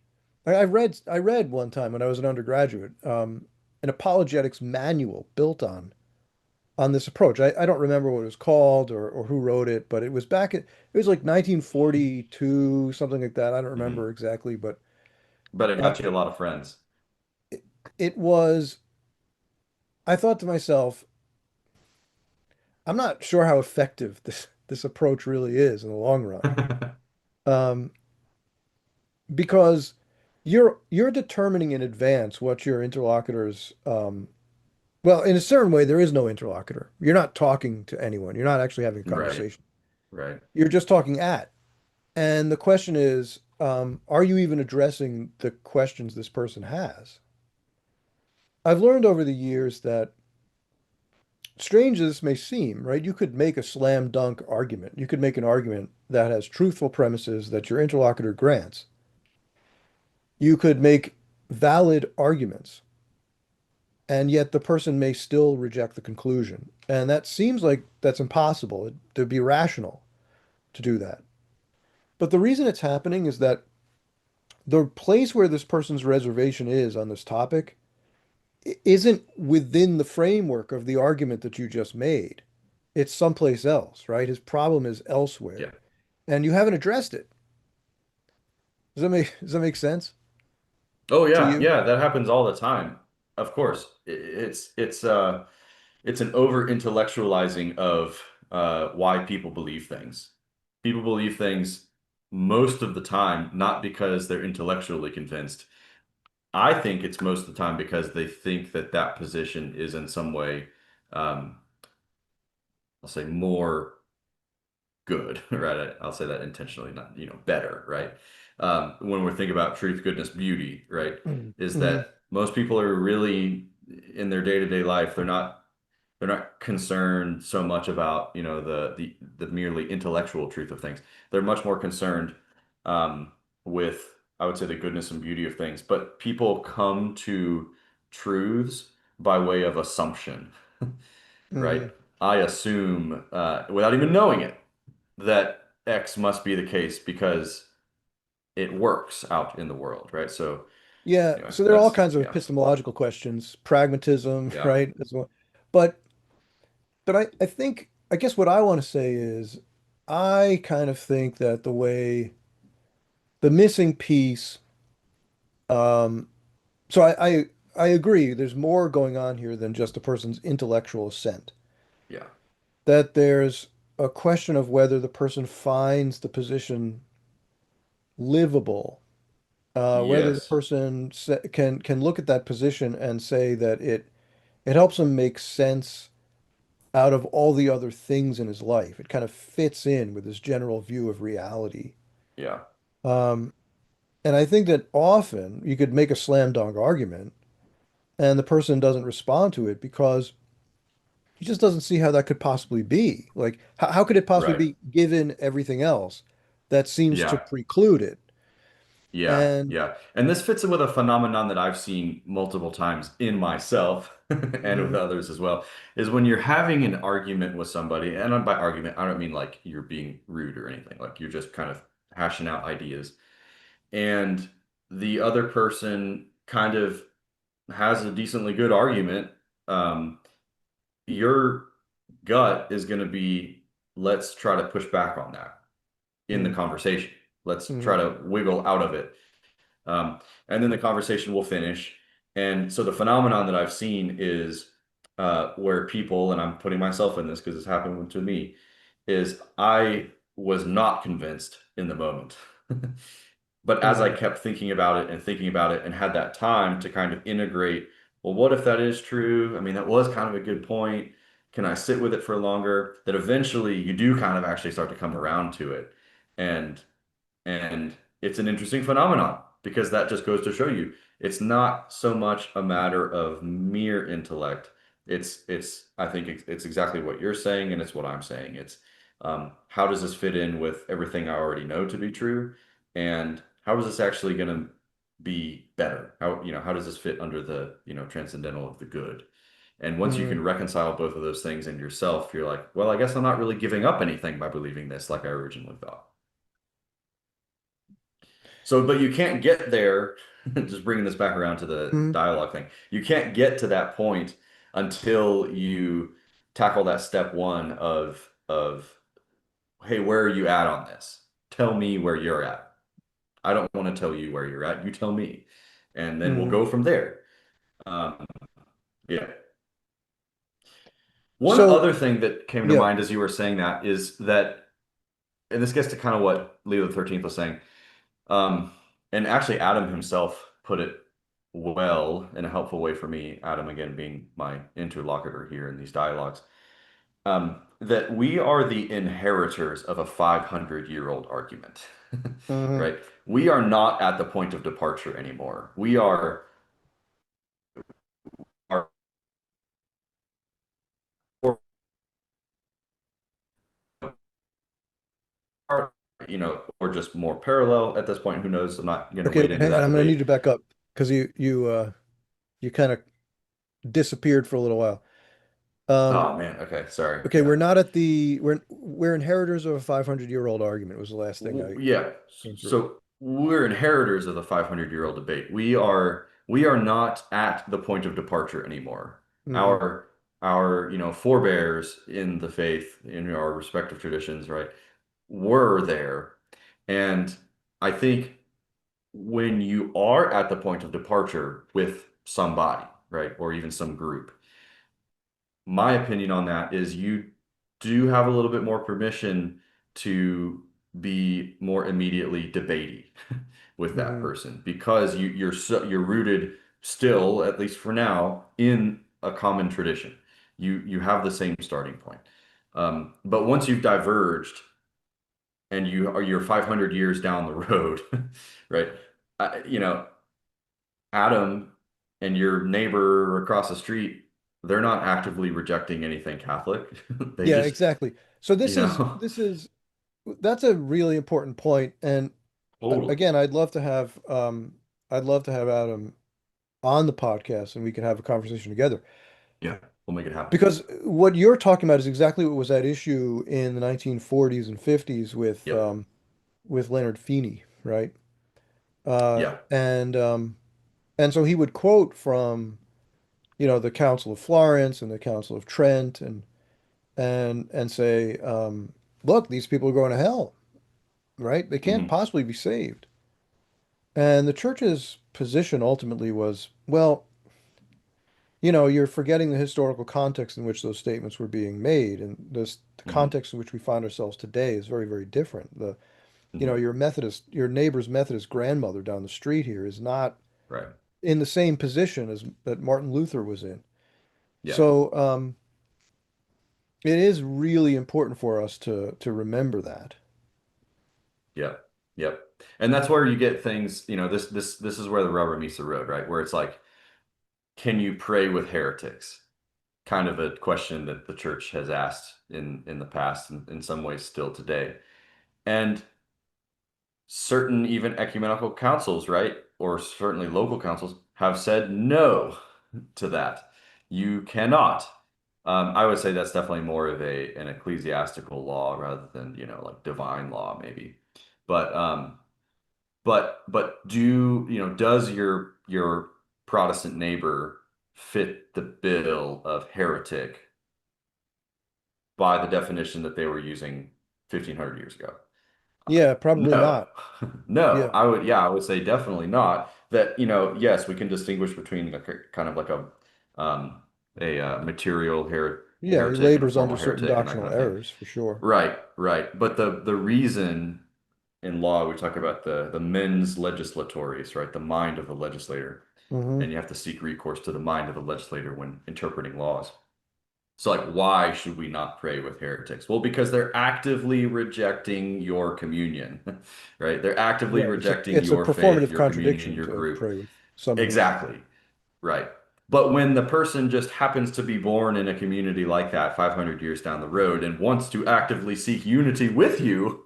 S1: I read one time when I was an undergraduate, an apologetics manual built on this approach. I don't remember what it was called or who wrote it, but it was like 1942, something like that. I don't
S2: Mhm.
S1: remember exactly, but
S2: But it
S1: uh,
S2: got you a lot of friends.
S1: it, it was, I thought to myself, I'm not sure how effective this approach really is in the long run. Um, because you're determining in advance what your interlocutors, well, in a certain way, there is no interlocutor. You're not talking to anyone. You're not actually having a
S2: Right,
S1: conversation.
S2: right.
S1: You're just talking at. And the question is, are you even addressing the questions this person has? I've learned over the years that, strange as this may seem, right, you could make a slam dunk argument. You could make an argument that has truthful premises that your interlocutor grants. You could make valid arguments, and yet the person may still reject the conclusion. And that seems like that's impossible to be rational to do that. But the reason it's happening is that the place where this person's reservation is on this topic isn't within the framework of the argument that you just made. It's someplace else, right? His problem is
S2: Yeah.
S1: elsewhere, and you haven't addressed it. Does that make sense
S2: Oh
S1: to
S2: yeah,
S1: you?
S2: yeah, that happens all the time. Of course. It's an over intellectualizing of why people believe things. People believe things most of the time, not because they're intellectually convinced. I think it's most of the time because they think that that position is in some way, um, I'll say more good, right? I'll say that intentionally, not, better, right? When we're thinking about truth, goodness, beauty, right? Is
S1: Mm-hmm.
S2: that most people are really in their day-to-day life, they're not concerned so much about, the merely intellectual truth of things. They're much more concerned with, I would say, the goodness and beauty of things. But people come to truths by way of assumption, right?
S1: Mm-hmm.
S2: I assume, without even knowing it, that X must be the case because it works out in the world, right? So
S1: Yeah,
S2: anyway,
S1: so there are all
S2: that's
S1: kinds of
S2: yeah,
S1: epistemological questions, pragmatism,
S2: yeah,
S1: right? As well. But I think I guess what I want to say is I kind of think that the missing piece, um, so I agree, there's more going on here than just a person's intellectual assent.
S2: yeah,
S1: That there's a question of whether the person finds the position livable, whether the
S2: yes,
S1: person can look at that position and say that it helps him make sense out of all the other things in his life. It kind of fits in with his general view of reality.
S2: yeah,
S1: Um, and I think that often you could make a slam dunk argument and the person doesn't respond to it because he just doesn't see how that could possibly be. Like, how could it possibly
S2: right,
S1: be given everything else that seems to
S2: yeah.
S1: preclude it?
S2: Yeah,
S1: And
S2: yeah. And this fits in with a phenomenon that I've seen multiple times in myself and with
S1: Mhm.
S2: others as well, is when you're having an argument with somebody, and by argument, I don't mean like you're being rude or anything, like you're just kind of hashing out ideas, and the other person kind of has a decently good argument, um, your gut is going to be, let's try to push back on that in the
S1: Mhm.
S2: conversation. Let's try
S1: Mhm.
S2: to wiggle out of it. And then the conversation will finish. And so the phenomenon that I've seen is where people, and I'm putting myself in this because it's happened to me, is I was not convinced in the moment. But as I
S1: Mhm.
S2: kept thinking about it and thinking about it and had that time to kind of integrate, well, what if that is true? I mean, that was kind of a good point. Can I sit with it for longer? That eventually you do kind of actually start to come around to it. And and it's an interesting phenomenon because that just goes to show you it's not so much a matter of mere intellect. It's I think it's exactly what you're saying and it's what I'm saying. It's how does this fit in with everything I already know to be true? And how is this actually going to be better? How does this fit under the, transcendental of the good? And once you
S1: Mhm.
S2: can reconcile both of those things in yourself, you're like, well, I guess I'm not really giving up anything by believing this like I originally thought. So, but you can't get there, just bringing this back around to the
S1: Mhm.
S2: dialogue thing. You can't get to that point until you tackle that step one of hey, where are you at on this? Tell me where you're at. I don't want to tell you where you're at. You tell me. And then we'll
S1: Mhm.
S2: go from there. Um, yeah. One
S1: So
S2: other thing that came to
S1: yeah.
S2: mind as you were saying that is that, and this gets to kind of what Leo the 13th was saying. Um, and actually, Adam himself put it well in a helpful way for me. Adam, again, being my interlocutor here in these dialogues, that we are the inheritors of a 500-year-old argument,
S1: Mhm.
S2: right? We are not at the point of departure anymore. We are, are, or just more parallel at this point. Who knows? I'm not going to
S1: Okay,
S2: wade into
S1: hang on.
S2: that
S1: I'm gonna need
S2: debate.
S1: to back up because you kind of disappeared for a little while. Um,
S2: Oh man. Okay. Sorry.
S1: okay,
S2: Yeah.
S1: we're not at the we're inheritors of a 500-year-old argument was the last thing I
S2: Yeah.
S1: came through.
S2: So we're inheritors of the 500-year-old debate. We are not at the point of departure anymore.
S1: Hmm.
S2: Our forebears in the faith, in our respective traditions, right, were there. And I think when you are at the point of departure with somebody, right, or even some group, my opinion on that is you do have a little bit more permission to be more immediately debatey with that
S1: Hmm.
S2: person because you're rooted still, at least for now, in a common tradition. You have the same starting point. But once you've diverged and you're 500 years down the road, right? You know, Adam and your neighbor across the street, they're not actively rejecting anything Catholic. They
S1: Yeah,
S2: just,
S1: exactly. So
S2: you know,
S1: this is that's a really important point. And
S2: totally.
S1: again, I'd love to have Adam on the podcast and we can have a conversation together.
S2: Yeah, we'll make it happen.
S1: Because what you're talking about is exactly what was at issue in the 1940s and 50s
S2: Yep.
S1: with Leonard Feeney, right?
S2: Yeah.
S1: And so he would quote from, the Council of Florence and the Council of Trent and say, look, these people are going to hell, right? They can't
S2: Hmm.
S1: possibly be saved. And the church's position ultimately was, well, you're forgetting the historical context in which those statements were being made, and the
S2: Hmm.
S1: context in which we find ourselves today is very, very different.
S2: Hmm.
S1: Your neighbor's Methodist grandmother down the street here is not
S2: Right.
S1: in the same position as that Martin Luther was in.
S2: Yeah.
S1: So, it is really important for us to remember that.
S2: Yep. Yep. And that's where you get things, this is where the rubber meets the road, right? Where it's like, can you pray with heretics? Kind of a question that the church has asked in the past and in some ways still today. And certain even ecumenical councils, right? Or certainly local councils have said no to that. You cannot. I would say that's definitely more of an ecclesiastical law rather than, like divine law, maybe. But does your Protestant neighbor fit the bill of heretic by the definition that they were using 1500 years ago?
S1: Yeah, probably
S2: No,
S1: not.
S2: no,
S1: Yeah.
S2: I would say definitely not. That, yes, we can distinguish between like kind of like a material
S1: Yeah, he
S2: heretic and a
S1: labors under
S2: formal
S1: certain
S2: heretic and that kind
S1: doctrinal
S2: of thing.
S1: errors for sure.
S2: Right, right. But the reason in law we talk about the mens legislatoris, right? The mind of the legislator,
S1: Hmm.
S2: and you have to seek recourse to the mind of the legislator when interpreting laws. So, like, why should we not pray with heretics? Well, because they're actively rejecting your communion, right? They're actively
S1: Right.
S2: rejecting
S1: It's a
S2: your faith,
S1: performative
S2: your communion,
S1: contradiction
S2: your
S1: to
S2: group.
S1: pray with somebody who's
S2: Exactly, right. But when the person just happens to be born in a community like that 500 years down the road and wants to actively seek unity with you,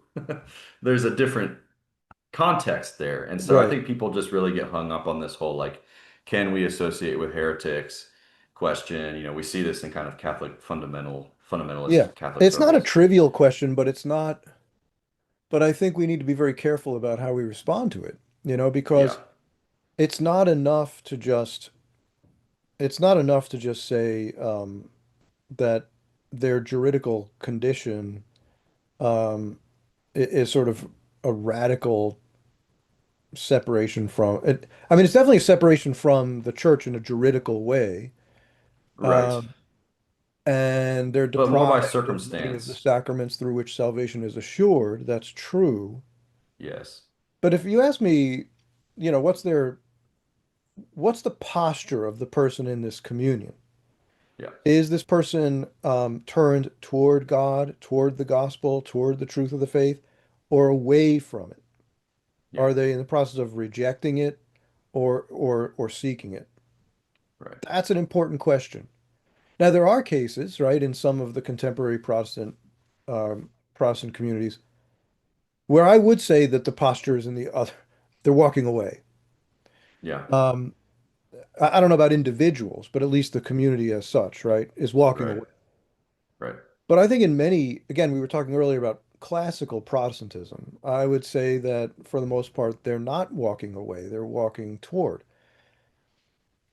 S2: there's a different context there. And so I
S1: right.
S2: think people just really get hung up on this whole like, can we associate with heretics question? We see this in kind of
S1: Yeah.
S2: fundamentalist Catholic
S1: It's not a
S2: circles.
S1: trivial question, but I think we need to be very careful about how we respond to it,
S2: Yeah,
S1: because it's not enough to just say that their juridical condition is sort of a radical separation from it. I mean, it's definitely a separation from the church in a juridical way.
S2: right.
S1: Um, and they're
S2: But more by
S1: deprived of many of the
S2: circumstance.
S1: sacraments through which salvation is assured. That's true.
S2: Yes.
S1: But if you ask me, what's the posture of the person in this communion?
S2: Yeah.
S1: Is this person turned toward God, toward the gospel, toward the truth of the faith, or away from it?
S2: Yeah.
S1: Are they in the process of rejecting it or seeking it?
S2: Right.
S1: That's an important question. Now, there are cases, right, in some of the contemporary Protestant communities where I would say that the posture is in the other, they're walking away.
S2: Yeah.
S1: Um, I don't know about individuals, but at least the community as such, right, is walking
S2: Right.
S1: away.
S2: Right.
S1: But I think in many, again, we were talking earlier about classical Protestantism. I would say that for the most part, they're not walking away, they're walking toward.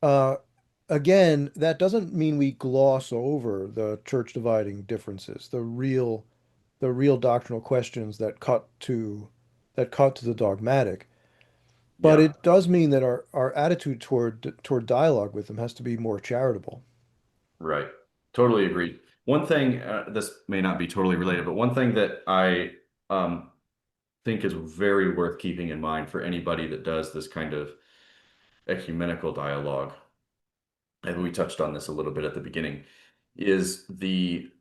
S1: Uh, Again, that doesn't mean we gloss over the church dividing differences, the real doctrinal questions that cut to the dogmatic. But
S2: Yeah,
S1: it does mean that our attitude toward dialogue with them has to be more charitable.
S2: right. Totally agreed. One thing, this may not be totally related, but one thing that I um, think is very worth keeping in mind for anybody that does this kind of ecumenical dialogue, and we touched on this a little bit at the beginning, is the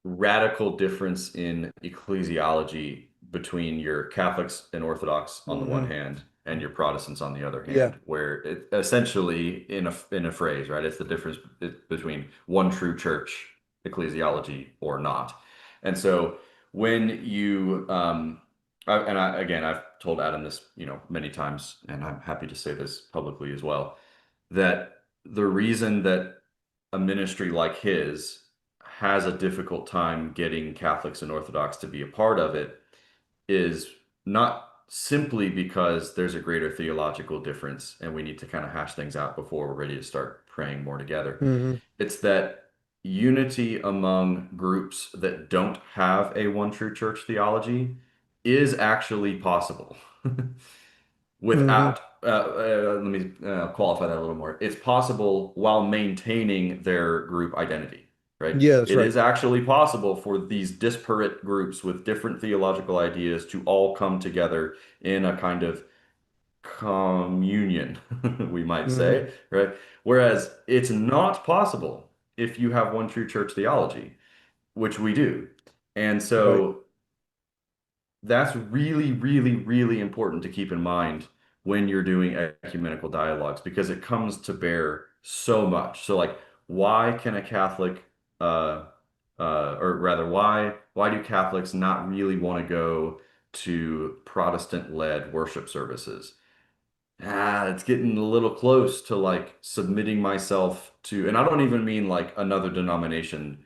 S2: radical difference in ecclesiology between your Catholics and Orthodox on the one
S1: Hmm.
S2: hand and your Protestants on the other
S1: Yeah.
S2: hand, where it essentially in a phrase, right? It's the difference between one true church ecclesiology or not. And so when you again, I've told Adam this, many times, and I'm happy to say this publicly as well, that the reason that a ministry like his has a difficult time getting Catholics and Orthodox to be a part of it is not simply because there's a greater theological difference and we need to kind of hash things out before we're ready to start praying more together.
S1: Hmm.
S2: It's that unity among groups that don't have a one true church theology is actually possible.
S1: Hmm.
S2: Without let me qualify that a little more. It's possible while maintaining their group identity, right?
S1: Yeah, that's
S2: It
S1: right.
S2: is actually possible for these disparate groups with different theological ideas to all come together in a kind of communion, we might
S1: Hmm.
S2: say, right? Whereas it's not possible if you have one true church theology, which we do. And
S1: Right.
S2: so that's really, really, really important to keep in mind when you're doing ecumenical dialogues because it comes to bear so much. So, like, why can a Catholic, or rather, why do Catholics not really want to go to Protestant-led worship services? It's getting a little close to like submitting myself to, and I don't even mean like another denomination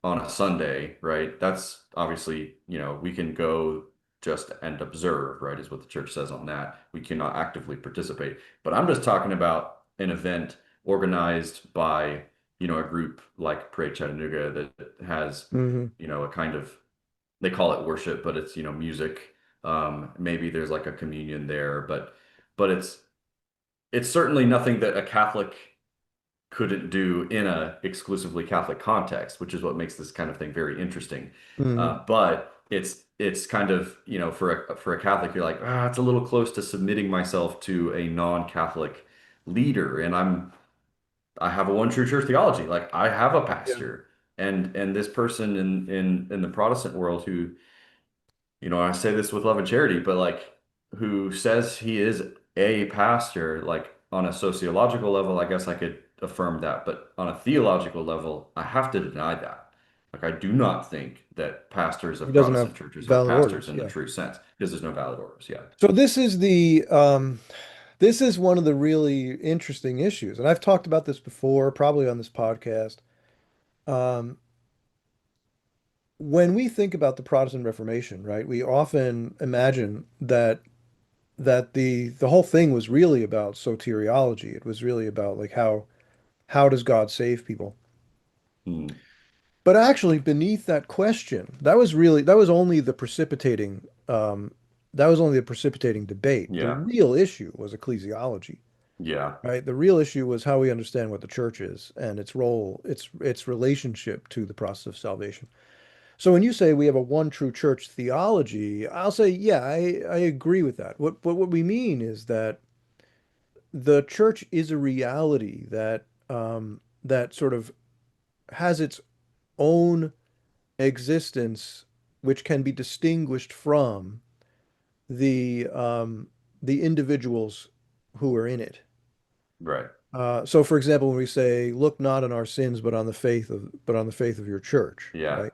S2: on a Sunday, right? That's obviously, we can go just and observe, right? Is what the church says on that. We cannot actively participate. But I'm just talking about an event organized by, a group like Pray Chattanooga that has,
S1: Hmm.
S2: a kind of, they call it worship, but it's, music. Maybe there's like a communion there, but it's certainly nothing that a Catholic couldn't do in a exclusively Catholic context, which is what makes this kind of thing very interesting.
S1: Hmm.
S2: But it's kind of, for a Catholic, you're like, it's a little close to submitting myself to a non-Catholic leader, and I have a one true church theology. Like I have a
S1: Yeah.
S2: pastor, and this person in the Protestant world who, I say this with love and charity, but like who says he is a pastor, like on a sociological level, I guess I could affirm that. But on a theological level, I have to deny that. Like I do not think that pastors
S1: He
S2: of
S1: doesn't
S2: Protestant
S1: have
S2: churches are
S1: valid
S2: pastors
S1: orders.
S2: in the
S1: Yeah.
S2: true sense because there's no valid orders. Yeah.
S1: So this is one of the really interesting issues, and I've talked about this before, probably on this podcast. Um, when we think about the Protestant Reformation, right, we often imagine that the whole thing was really about soteriology. It was really about like how does God save people?
S2: Hmm.
S1: But actually, beneath that question, that was only the precipitating debate. The
S2: Yeah.
S1: real issue was ecclesiology,
S2: Yeah.
S1: right? The real issue was how we understand what the church is and its role, its relationship to the process of salvation. So when you say we have a one true church theology, I'll say, yeah, I agree with that. What we mean is that the church is a reality that sort of has its own existence, which can be distinguished from the um, the individuals who are in it.
S2: Right.
S1: So, for example, when we say, "Look not on our sins, but on the faith of your church,"
S2: Yeah.
S1: right?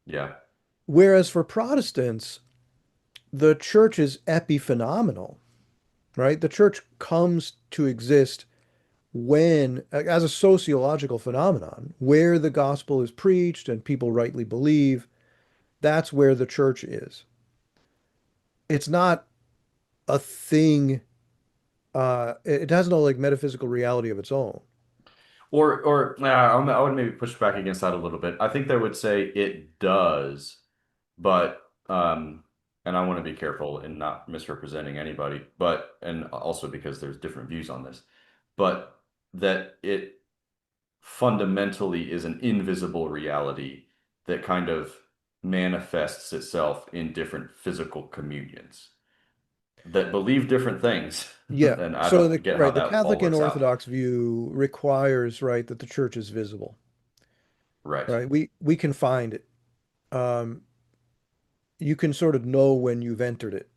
S2: Yeah.
S1: Whereas for Protestants, the church is epiphenomenal, right? The church comes to exist when, as a sociological phenomenon, where the gospel is preached and people rightly believe, that's where the church is. It's not a thing. It has no like metaphysical reality of its own.
S2: I would maybe push back against that a little bit. I think they would say it does, but and I want to be careful in not misrepresenting anybody, but, and also because there's different views on this, but that it fundamentally is an invisible reality that kind of manifests itself in different physical communions that believe different things.
S1: Yeah.
S2: And I
S1: So
S2: don't get how
S1: the
S2: that all
S1: Catholic and
S2: works out.
S1: Orthodox view requires, right, that the church is visible,
S2: Right.
S1: right? We can find it. Um, you can sort of know when you've entered it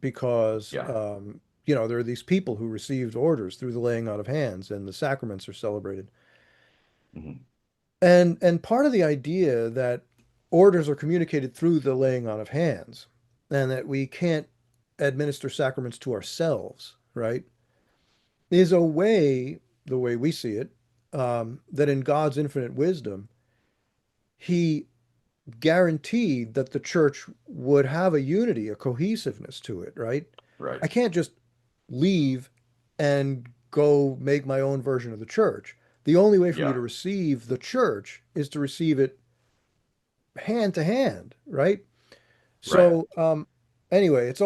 S1: because
S2: Yeah.
S1: there are these people who received orders through the laying on of hands and the sacraments are celebrated.
S2: Hmm.
S1: And part of the idea that orders are communicated through the laying on of hands and that we can't administer sacraments to ourselves, right, is a way, the way we see it, that in God's infinite wisdom, he guaranteed that the church would have a unity, a cohesiveness to it, right?
S2: Right.
S1: I can't just leave and go make my own version of the church. The only way for me
S2: Yeah.
S1: to receive the church is to receive it hand to hand, right?
S2: Right.
S1: So, anyway, it's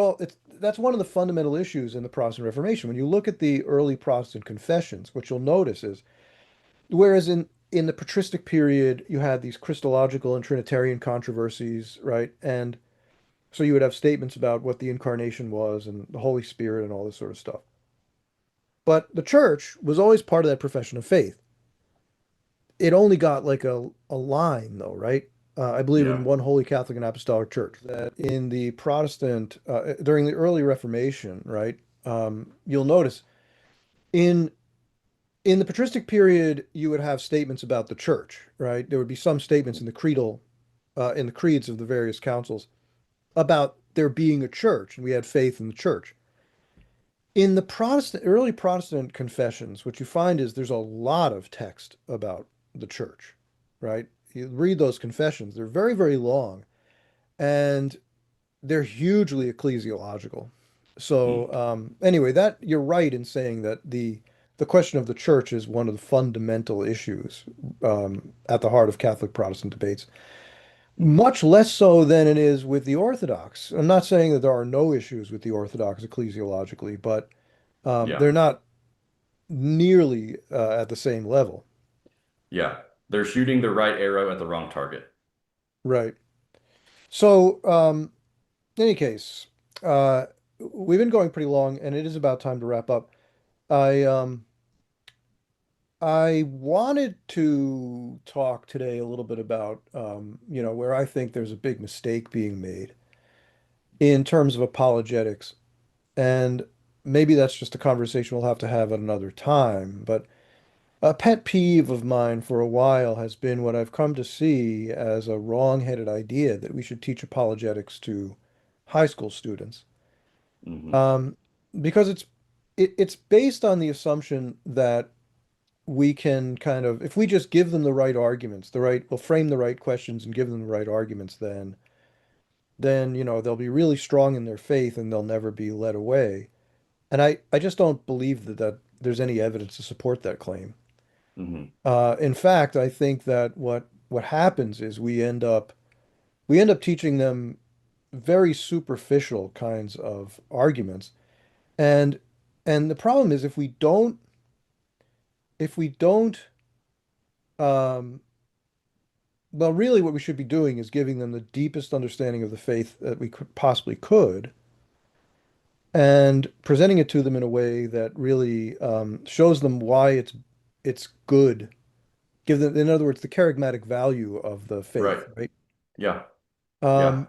S1: that's one of the fundamental issues in the Protestant Reformation. When you look at the early Protestant confessions, what you'll notice is, whereas in the patristic period, you had these Christological and Trinitarian controversies, right? And so you would have statements about what the incarnation was and the Holy Spirit and all this sort of stuff. But the church was always part of that profession of faith. It only got like a line though, right? I believe in
S2: Yeah.
S1: one holy Catholic and Apostolic Church. That in the Protestant, during the early Reformation, right? You'll notice in in the patristic period, you would have statements about the church, right? There would be some statements in the creeds of the various councils about there being a church, and we had faith in the church. In the early Protestant confessions, what you find is there's a lot of text about the church, right? You read those confessions, they're very, very long, and they're hugely ecclesiological.
S2: Mm.
S1: So, anyway, that you're right in saying that the question of the church is one of the fundamental issues at the heart of Catholic Protestant debates.
S2: Hmm.
S1: Much less so than it is with the Orthodox. I'm not saying that there are no issues with the Orthodox ecclesiologically, but
S2: Yeah.
S1: they're not nearly at the same level.
S2: Yeah. They're shooting the right arrow at the wrong target.
S1: Right. So, in any case, we've been going pretty long, and it is about time to wrap up. I I wanted to talk today a little bit about where I think there's a big mistake being made in terms of apologetics. And maybe that's just a conversation we'll have to have at another time. But a pet peeve of mine for a while has been what I've come to see as a wrong-headed idea that we should teach apologetics to high school students.
S2: Hmm.
S1: Um, because it's based on the assumption that we can kind of, if we just give them the right arguments, we'll frame the right questions and give them the right arguments, then they'll be really strong in their faith and they'll never be led away. And I just don't believe that there's any evidence to support that claim.
S2: Hmm.
S1: In fact, I think that what happens is we end up teaching them very superficial kinds of arguments. And and the problem is if we don't um well, really what we should be doing is giving them the deepest understanding of the faith that we possibly could and presenting it to them in a way that really shows them why it's good. Give them, in other words, the charismatic value of the
S2: Right.
S1: faith, right?
S2: Yeah. Yeah.
S1: Um,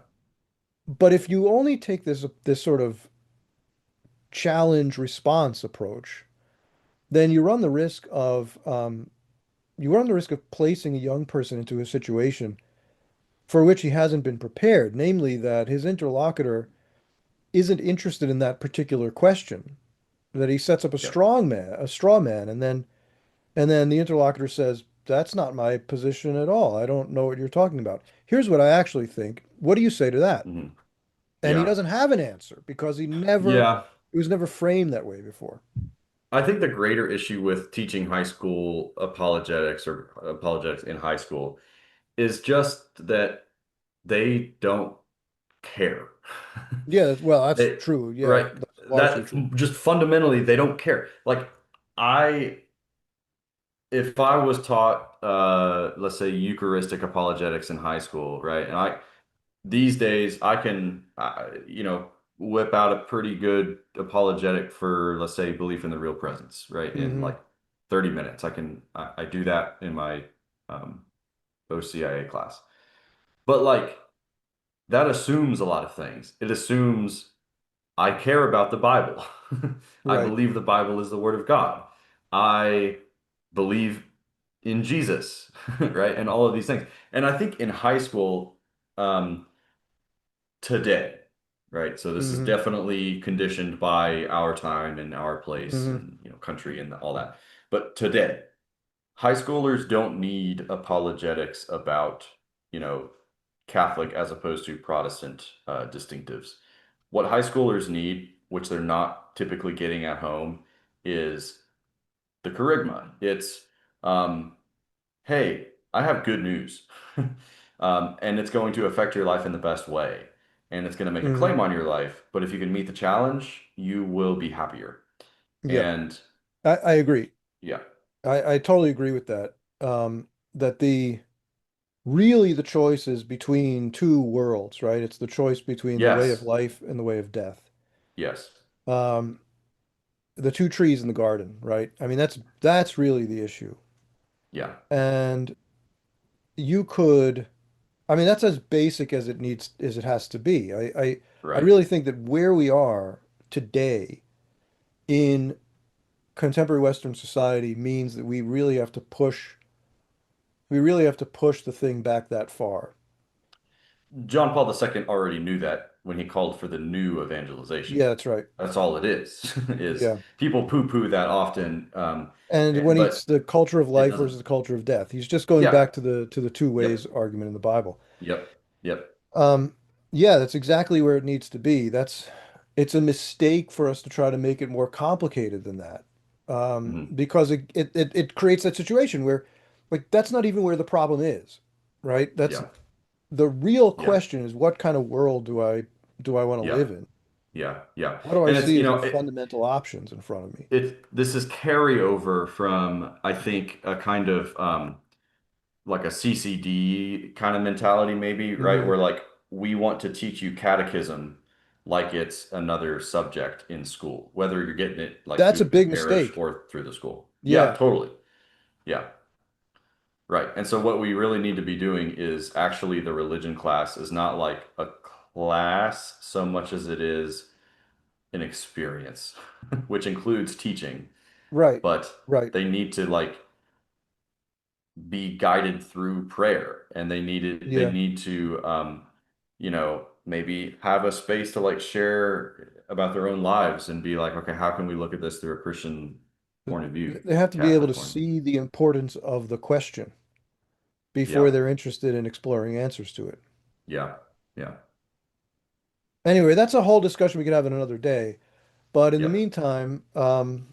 S1: but if you only take this sort of challenge response approach, then you run the risk of placing a young person into a situation for which he hasn't been prepared, namely that his interlocutor isn't interested in that particular question, that he sets up
S2: Yeah.
S1: a straw man, and then the interlocutor says, "That's not my position at all. I don't know what you're talking about. Here's what I actually think. What do you say to that?"
S2: Hmm.
S1: And he
S2: Yeah.
S1: doesn't have an answer because
S2: Yeah.
S1: it was never framed that way before.
S2: I think the greater issue with teaching high school apologetics or apologetics in high school is just that they don't care.
S1: Yeah, well, that's
S2: They,
S1: true. Yeah,
S2: right.
S1: that's largely
S2: That
S1: true.
S2: just fundamentally they don't care. Like I if I was taught let's say Eucharistic apologetics in high school, right? And I these days I can whip out a pretty good apologetic for let's say belief in the real presence, right? In
S1: Hmm.
S2: like 30 minutes. I do that in my um OCIA class. But like that assumes a lot of things. It assumes I care about the Bible. I
S1: Right.
S2: believe the Bible is the Word of God. I believe in Jesus, right? And all of these things. And I think in high school, um, today, right? So this is
S1: Hmm.
S2: definitely conditioned by our time and our place
S1: Hmm.
S2: and country and all that. But today, high schoolers don't need apologetics about, you know, Catholic as opposed to Protestant distinctives. What high schoolers need, which they're not typically getting at home, is the charisma. It's, um, hey, I have good news. And it's going to affect your life in the best way. And it's going to make a
S1: Hmm.
S2: claim on your life. But if you can meet the challenge, you will be happier.
S1: Yep.
S2: And
S1: I agree.
S2: yeah,
S1: I totally agree with that. That the really the choice is between two worlds, right? It's the choice between the way of
S2: yes,
S1: life and the way of death.
S2: yes,
S1: Um, the two trees in the garden, right? I mean, that's really the issue.
S2: yeah,
S1: And you could, I mean, that's as basic as it needs as it has to be. I
S2: right.
S1: really think that where we are today in contemporary Western society means that we really have to push the thing back that far.
S2: John Paul II already knew that when he called for the new evangelization.
S1: Yeah, that's right.
S2: That's all it is, is
S1: Yeah.
S2: people poo-poo that often,
S1: And when it's
S2: but
S1: the culture of
S2: it
S1: life
S2: doesn't.
S1: versus the culture of death, he's just going
S2: Yeah.
S1: back to the two
S2: Yep.
S1: ways argument in the Bible.
S2: Yep. Yep.
S1: Um, yeah, that's exactly where it needs to be. It's a mistake for us to try to make it more complicated than that.
S2: Hmm.
S1: Because it creates that situation where, like, that's not even where the problem is, right? That's
S2: Yeah.
S1: the real
S2: Yeah.
S1: question is what kind of world do I want to
S2: Yeah.
S1: live in?
S2: Yeah. Yeah.
S1: What do I
S2: And it's,
S1: see as the fundamental options in front of me?
S2: this is carryover from, I think, a kind of like a CCD kind of mentality, maybe, right?
S1: Hmm.
S2: Where like we want to teach you catechism like it's another subject in school, whether you're getting it like
S1: That's a
S2: through your
S1: big
S2: parish
S1: mistake.
S2: or through the school. Yeah,
S1: Yeah,
S2: totally. Yeah, right. And so what we really need to be doing is actually the religion class is not like a class so much as it is an experience, which includes teaching,
S1: right,
S2: but
S1: right.
S2: they need to like be guided through prayer and they
S1: Yeah.
S2: need to maybe have a space to like share about their own lives and be like, okay, how can we look at this through a Christian point of view,
S1: They have to be able
S2: Catholic
S1: to
S2: point of view?
S1: see the importance of the question before
S2: Yeah,
S1: they're interested in exploring answers to it.
S2: yeah, yeah,
S1: Anyway, that's a whole discussion we could have in another day. But in the
S2: yep.
S1: meantime, I'm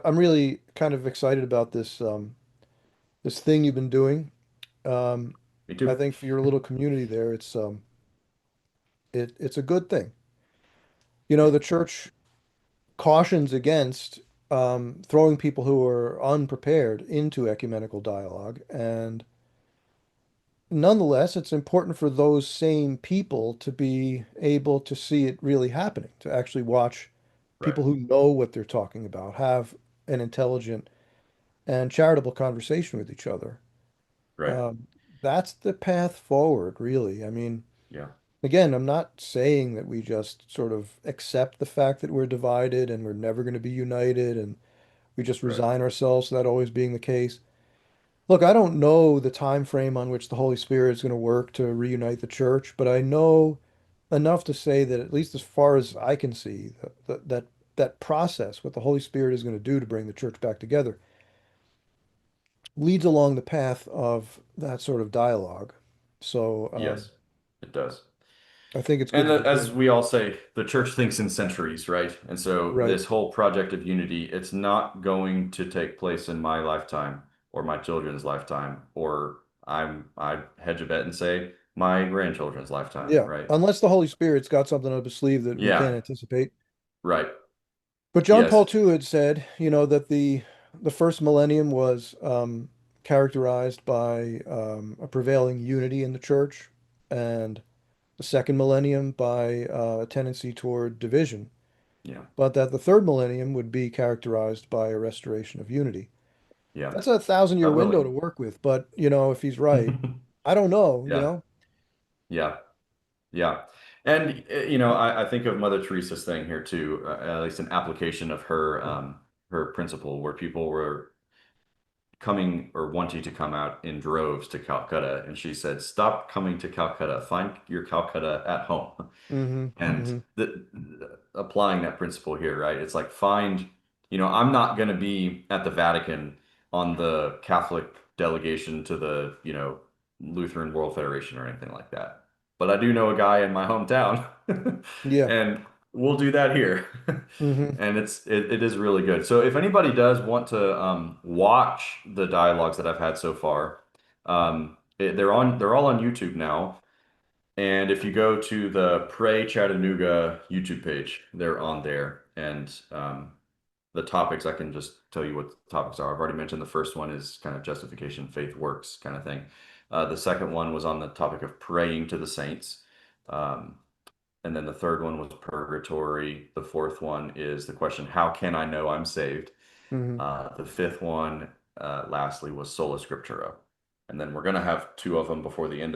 S1: really kind of excited about this thing you've been doing. Um,
S2: Me
S1: I
S2: too.
S1: think for your little community there, it's a good thing. You know,
S2: Yeah,
S1: the church cautions against throwing people who are unprepared into ecumenical dialogue, and nonetheless, it's important for those same people to be able to see it really happening, to actually watch
S2: right,
S1: people who know what they're talking about, have an intelligent and charitable conversation with each other.
S2: right.
S1: Um, that's the path forward, really. I mean,
S2: Yeah,
S1: again, I'm not saying that we just sort of accept the fact that we're divided and we're never going to be united and we just
S2: right,
S1: resign ourselves to that always being the case. Look, I don't know the time frame on which the Holy Spirit is going to work to reunite the church, but I know enough to say that at least as far as I can see, that process, what the Holy Spirit is going to do to bring the church back together, leads along the path of that sort of dialogue. So
S2: yes, it does.
S1: I think it's good
S2: And
S1: that we're
S2: as
S1: doing it.
S2: we all say, the church thinks in centuries, right? And so
S1: Right.
S2: this whole project of unity, it's not going to take place in my lifetime or my children's lifetime, or I hedge a bet and say my grandchildren's lifetime,
S1: Yeah,
S2: right?
S1: unless the Holy Spirit's got something up his sleeve that we
S2: Yeah,
S1: can't anticipate.
S2: right.
S1: But John
S2: Yes.
S1: Paul II had said, that the first millennium was characterized by a prevailing unity in the church, and the second millennium by a tendency toward division,
S2: Yeah.
S1: but that the third millennium would be characterized by a restoration of unity.
S2: Yeah.
S1: That's a 1,000-year
S2: God
S1: window to
S2: willing.
S1: work with, but if he's right, I don't know.
S2: Yeah. Yeah. Yeah. And I think of Mother Teresa's thing here too, at least an application of her principle where people were coming or wanting to come out in droves to Calcutta, and she said, "Stop coming to Calcutta. Find your Calcutta at home."
S1: Hmm.
S2: And
S1: Hmm.
S2: applying that principle here, right? It's like I'm not going to be at the Vatican on the Catholic delegation to the, Lutheran World Federation or anything like that. But I do know a guy in my hometown,
S1: Yeah.
S2: and we'll do that here.
S1: Hmm.
S2: And it is really good. So if anybody does want to watch the dialogues that I've had so far, they're all on YouTube now. And if you go to the Pray Chattanooga YouTube page, they're on there. And the topics, I can just tell you what the topics are. I've already mentioned the first one is kind of justification, faith works kind of thing. The second one was on the topic of praying to the saints. Um, and then the third one was purgatory. The fourth one is the question, how can I know I'm saved?
S1: Hmm.
S2: The fifth one, lastly, was Sola Scriptura. And then we're going to have two more before the end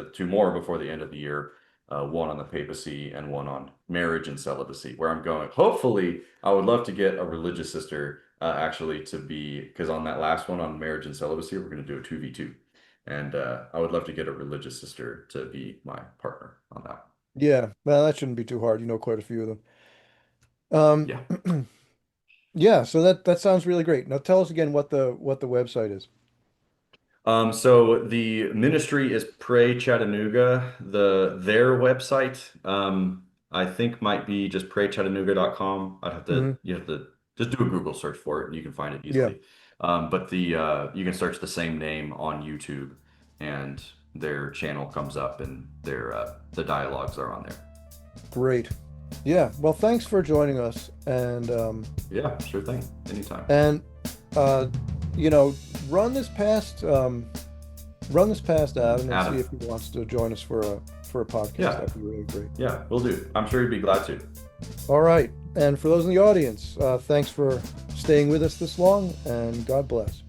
S2: of the year, one on the papacy and one on marriage and celibacy, where I'm going. Hopefully, I would love to get a religious sister actually to be, because on that last one on marriage and celibacy, we're going to do a 2v2. And I would love to get a religious sister to be my partner on that.
S1: Yeah. Well, that shouldn't be too hard. You know quite a few of them.
S2: Yeah.
S1: Yeah, so that sounds really great. Now tell us again what the website is.
S2: So the ministry is Pray Chattanooga. Their website, I think might be just praychattanooga.com.
S1: Hmm.
S2: You have to just do a Google search for it and you can find it
S1: Yeah,
S2: easily. But you can search the same name on YouTube and their channel comes up and the dialogues are on there.
S1: great. Yeah, well, thanks for joining us,
S2: Yeah, sure thing. Anytime.
S1: and uh, you know, run this past Adam and see
S2: Adam.
S1: if he wants to join us for a podcast.
S2: Yeah,
S1: That'd be really great.
S2: yeah, we'll do. I'm sure he'd be glad to.
S1: All right, and for those in the audience, thanks for staying with us this long, and God bless.